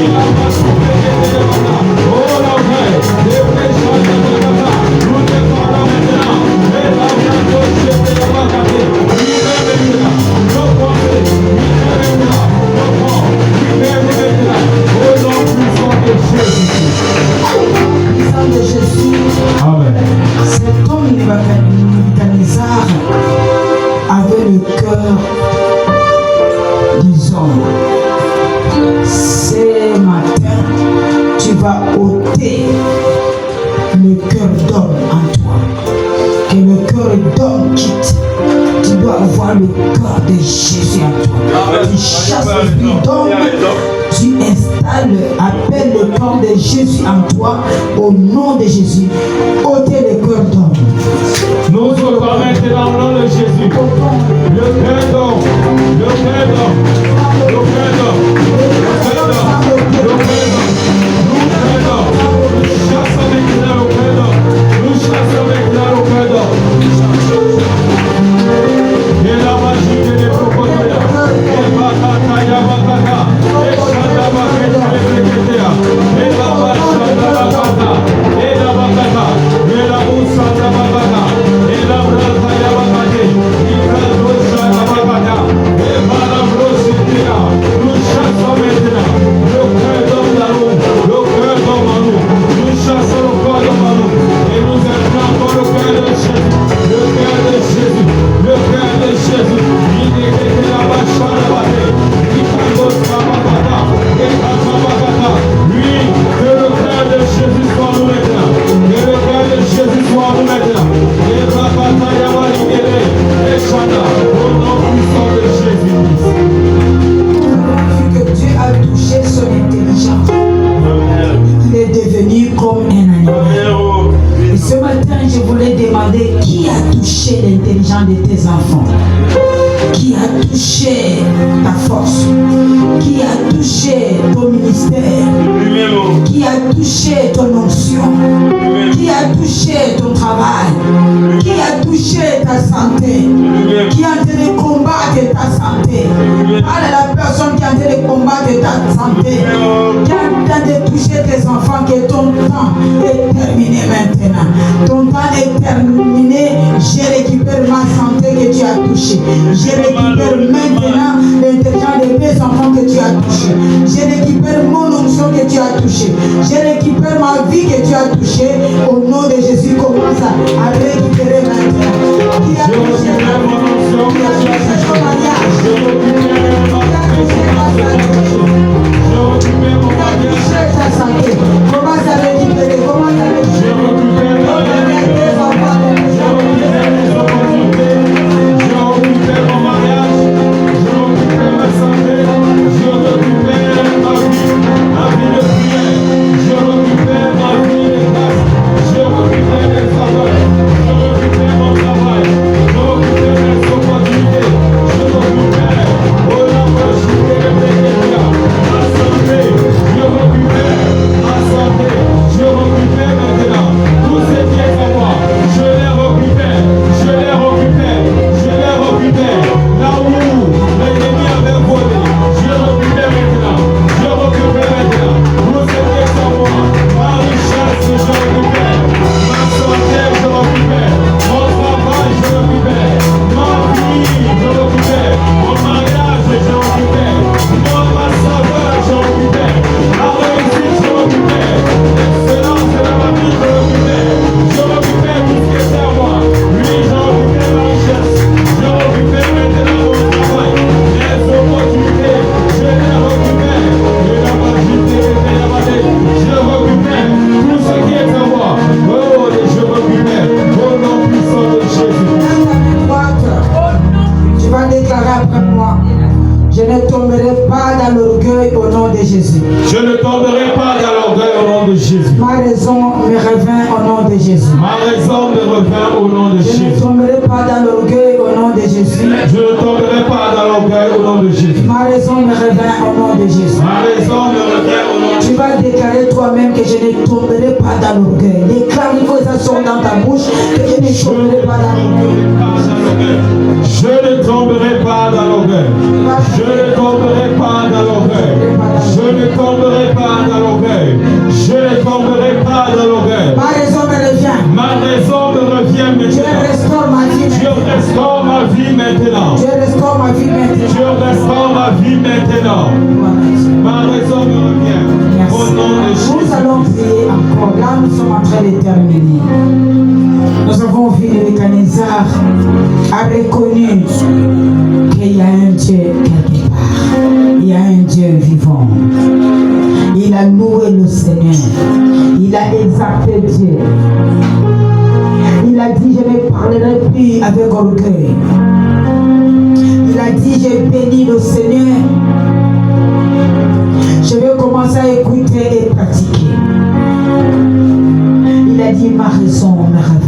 Il a pas soufflé de ma maman. Oh, l'orgueil. Et les chaleurs de ma maman. Nous te parlons maintenant. Et la viande de la maman. Libère maintenant. Nos pensées. Libère maintenant. Nos corps. Libère maintenant. Au nom puissant de Jésus-Christ. Puissant de Jésus. Amen. Cet homme Nebuchadnezzar avait le cœur des hommes. Ce matin, tu vas ôter le cœur de Jésus en toi. Tu chasses l'esprit d'homme, tu installes, appelles le corps de Jésus en toi, au nom de Jésus. ôtez le cœur d'homme. Nous sommes maintenant au nom de Jésus. Le cœur d'homme, le cœur d'homme, le cœur d'homme, le cœur d'homme, le cœur d'homme. Nous chassons maintenant le cœur d'homme. Nous chassons maintenant le cœur d'homme. Et la magie de l'Époque, et Bakata Yabakata, et Shadabakata, et la Bashadabakata, et la Bakata, et la Moussandabakata, et la Brata Yabakate, et la Broshadabakata, et Malabrosidina. Nous chassons maintenant le cœur d'homme d'amour, le cœur d'homme en nous. Nous chassons le cœur d'homme en nous, et nous implantons le cœur de Jésus, le cœur de Jésus, le cœur de Jésus. Il est que la Bashadabakate, il est lui, que le cœur de Jésus soit nous maintenant. Que le cœur de Jésus soit nous maintenant. Et Rapata Yabaligere, et Shana, au nom puissant de Jésus. Vu que Dieu a touché son intelligence, il est devenu comme un animal. Et ce matin, je voulais demander qui a touché l'intelligence de tes enfants? Qui a touché ta force? Qui a touché ton ministère? Qui a touché ton onction? Qui a touché ton travail? Qui a touché ta santé? Qui a en train de combattre ta santé? Parle à la personne qui a en train de combattre ta santé. Qui a en train de toucher tes enfants, que ton temps est terminé maintenant. Ton temps est terminé. Je récupère ma santé que tu as touchée. Je récupère maintenant l'intelligence de mes enfants que tu as touché. Je récupère mon onction que tu as touché. Je récupère ma vie que tu as touchée. Au nom de Jésus, commence à récupérer maintenant. Qui a touché ta vie? Qui a touché ton mariage? Qui a touché ta santé? Qui a touché ta santé? Commence à récupérer. Commence à récupérer. Tes enfants, Mon mariage, je récupère ma santé, je récupère ma vie de prière, je récupère ma vie de grâce, je récupère mes faveurs, je récupère mon travail, je récupère mes opportunités, je récupère au nom de Jésus ma santé, je récupère ma santé, je récupère maintenant tous ces biens à moi, je les récupère, je les récupère, je les récupère. Là où l'ennemi avait volé, je récupère maintenant. Je récupère maintenant. Vous êtes à moi. Ma richesse, je récupère. Ma santé, je récupère. Mon travail, je récupère. Ma vie, je récupère. Mon mariage, je récupère. Ma saveur, je récupère. La réussite, je récupère. L'excellence de la vie, je récupère. Je récupère tout ce qui est à moi. Oui, je récupère ma richesse. Je récupère maintenant mon travail. Les opportunités, je les récupère. Et la magie, je récupère tout ce qui est à moi. Oh, et je récupère au nom puissant de Jésus. tu vas déclarer après moi: je ne tomberai pas dans l'orgueil au nom de Jésus. Je ne tomberai pas dans l'orgueil au nom de Jésus. Ma raison me revient au nom de Jésus. Ma raison me revient au nom de Je ne Jésus. tomberai pas dans l'orgueil au nom de Jésus. Je ne tomberai pas dans l'orgueil au nom de Jésus. Ma raison me revient au nom de Jésus. Ma raison me revient au nom de Tu Jésus. vas déclarer toi-même que je ne tomberai pas dans l'orgueil. Déclare que ça sort dans ta bouche, que je ne tomberai pas dans l'orgueil. Je ne tomberai pas dans l'orgueil. Je ne tomberai pas dans l'orgueil. Je ne tomberai pas dans l'orgueil. Je ne tomberai pas dans l'orgueil. Ma raison me revient. Ma raison me revient Dieu maintenant. restaure ma vie Dieu maintenant. restaure ma vie maintenant. Dieu restaure ma vie maintenant. Dieu restaure ma vie maintenant. Ma raison me revient. Au nom de Nous Jésus. allons prier encore. Là, nous sommes en train de terminer. Nous avons vu Nebuchadnezzar a reconnu qu'il y a un Dieu quelque part. Il y a un Dieu vivant. Il a loué le Seigneur. Il a exalté Dieu. Il a dit: je ne parlerai plus avec orgueil. a dit, j'ai béni le Seigneur. Je vais commencer à écouter et pratiquer. Il a dit, ma raison me revint.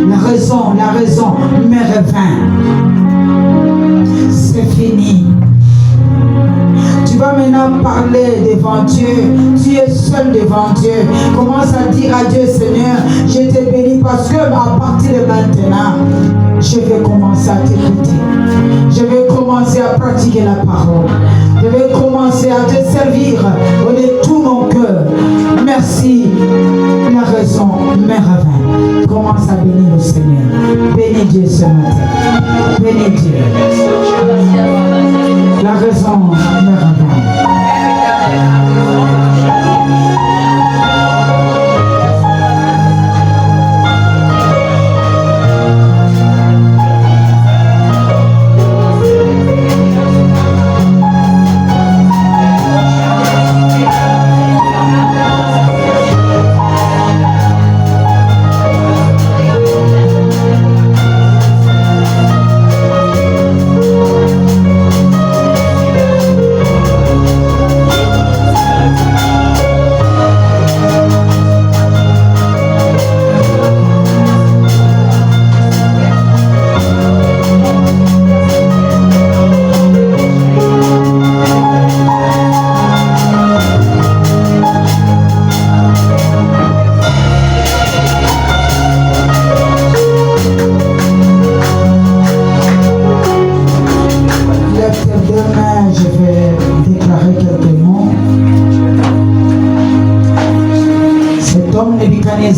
La raison me revint. C'est fini. Tu vas maintenant parler devant Dieu. Tu es seul devant Dieu. Commence à dire à Dieu, Seigneur, je te bénis parce que à partir de maintenant, je vais commencer à t'écouter. Je vais commencer à pratiquer la parole. Je vais commencer à te servir de tout mon cœur. Merci. La raison me revint. Commence à bénir le Seigneur. Bénis Dieu ce matin. Bénis Dieu. La raison me revint.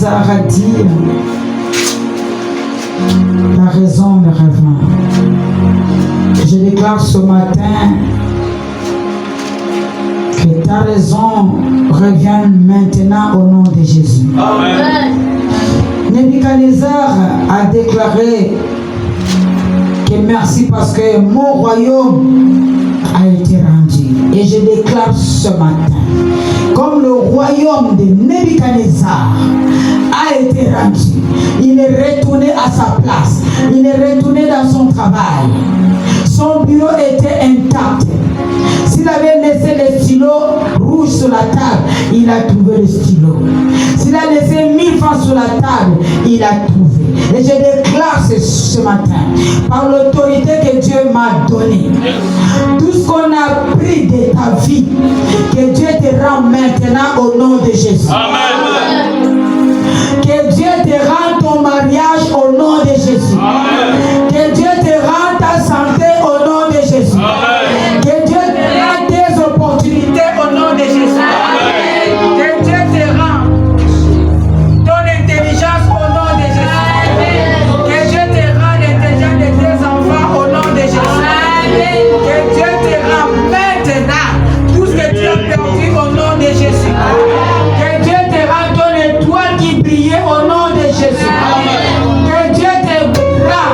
A dit, la raison me revint. Je déclare ce matin que ta raison revient maintenant au nom de Jésus. Amen. Nebuchadnezzar a déclaré que merci parce que mon royaume a été rendu. Et je déclare ce matin, comme le royaume de Nebuchadnezzar a été rendu, il est retourné à sa place, il est retourné dans son travail. Son bureau était intact. S'il avait laissé le stylo rouge sur la table, il a trouvé le stylo. S'il a laissé 1000 francs sur la table, il a trouvé. Et je déclare ce matin, par l'autorité que Dieu m'a donnée, tout ce qu'on a pris de ta vie, que Dieu te rend maintenant au nom de Jésus. Amen. Que Dieu te rende ton mariage au nom de Jésus. Amen. Que Dieu te rende ta santé au nom de Jésus. Amen. Que Dieu te rende tes opportunités au nom de Jésus. Amen. Que Dieu te rende ton intelligence au nom de Jésus. Amen. Que Dieu te rende l'intelligence de tes enfants au nom de Jésus. Amen. Que Dieu te rende maintenant tout ce que tu as perdu au nom de Jésus. Amen. Que Dieu te rende ton étoile qui brillait au nom de Jésus. Amen. Que Dieu te rende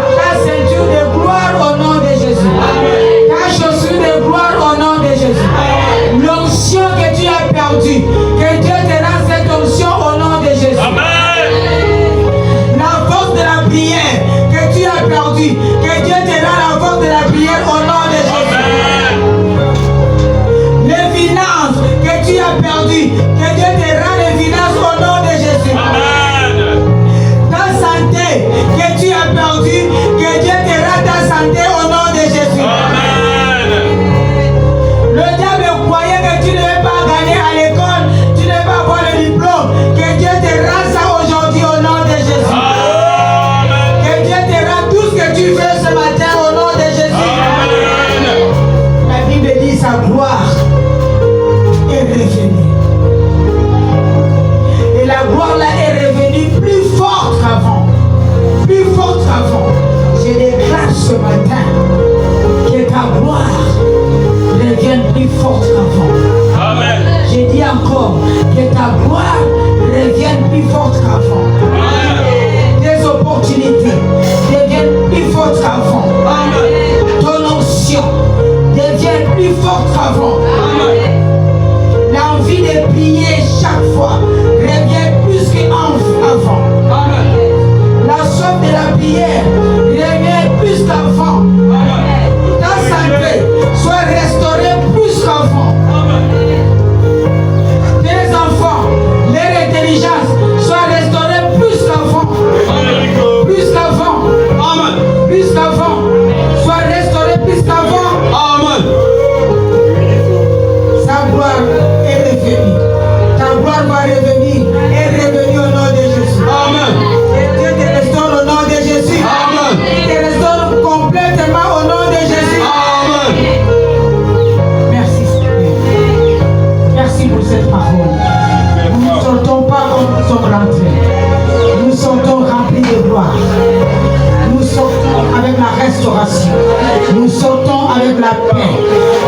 la paix.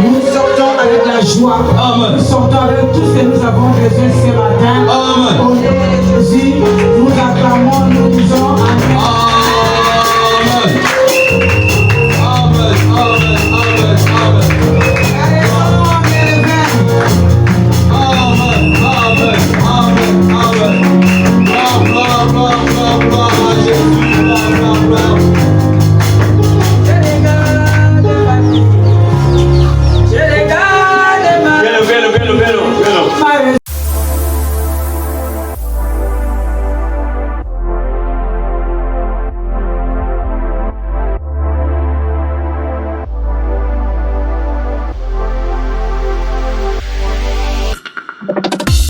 Nous sortons avec la joie. Amen. Nous sortons avec tout ce que nous avons besoin ce matin. Amen. Au nom de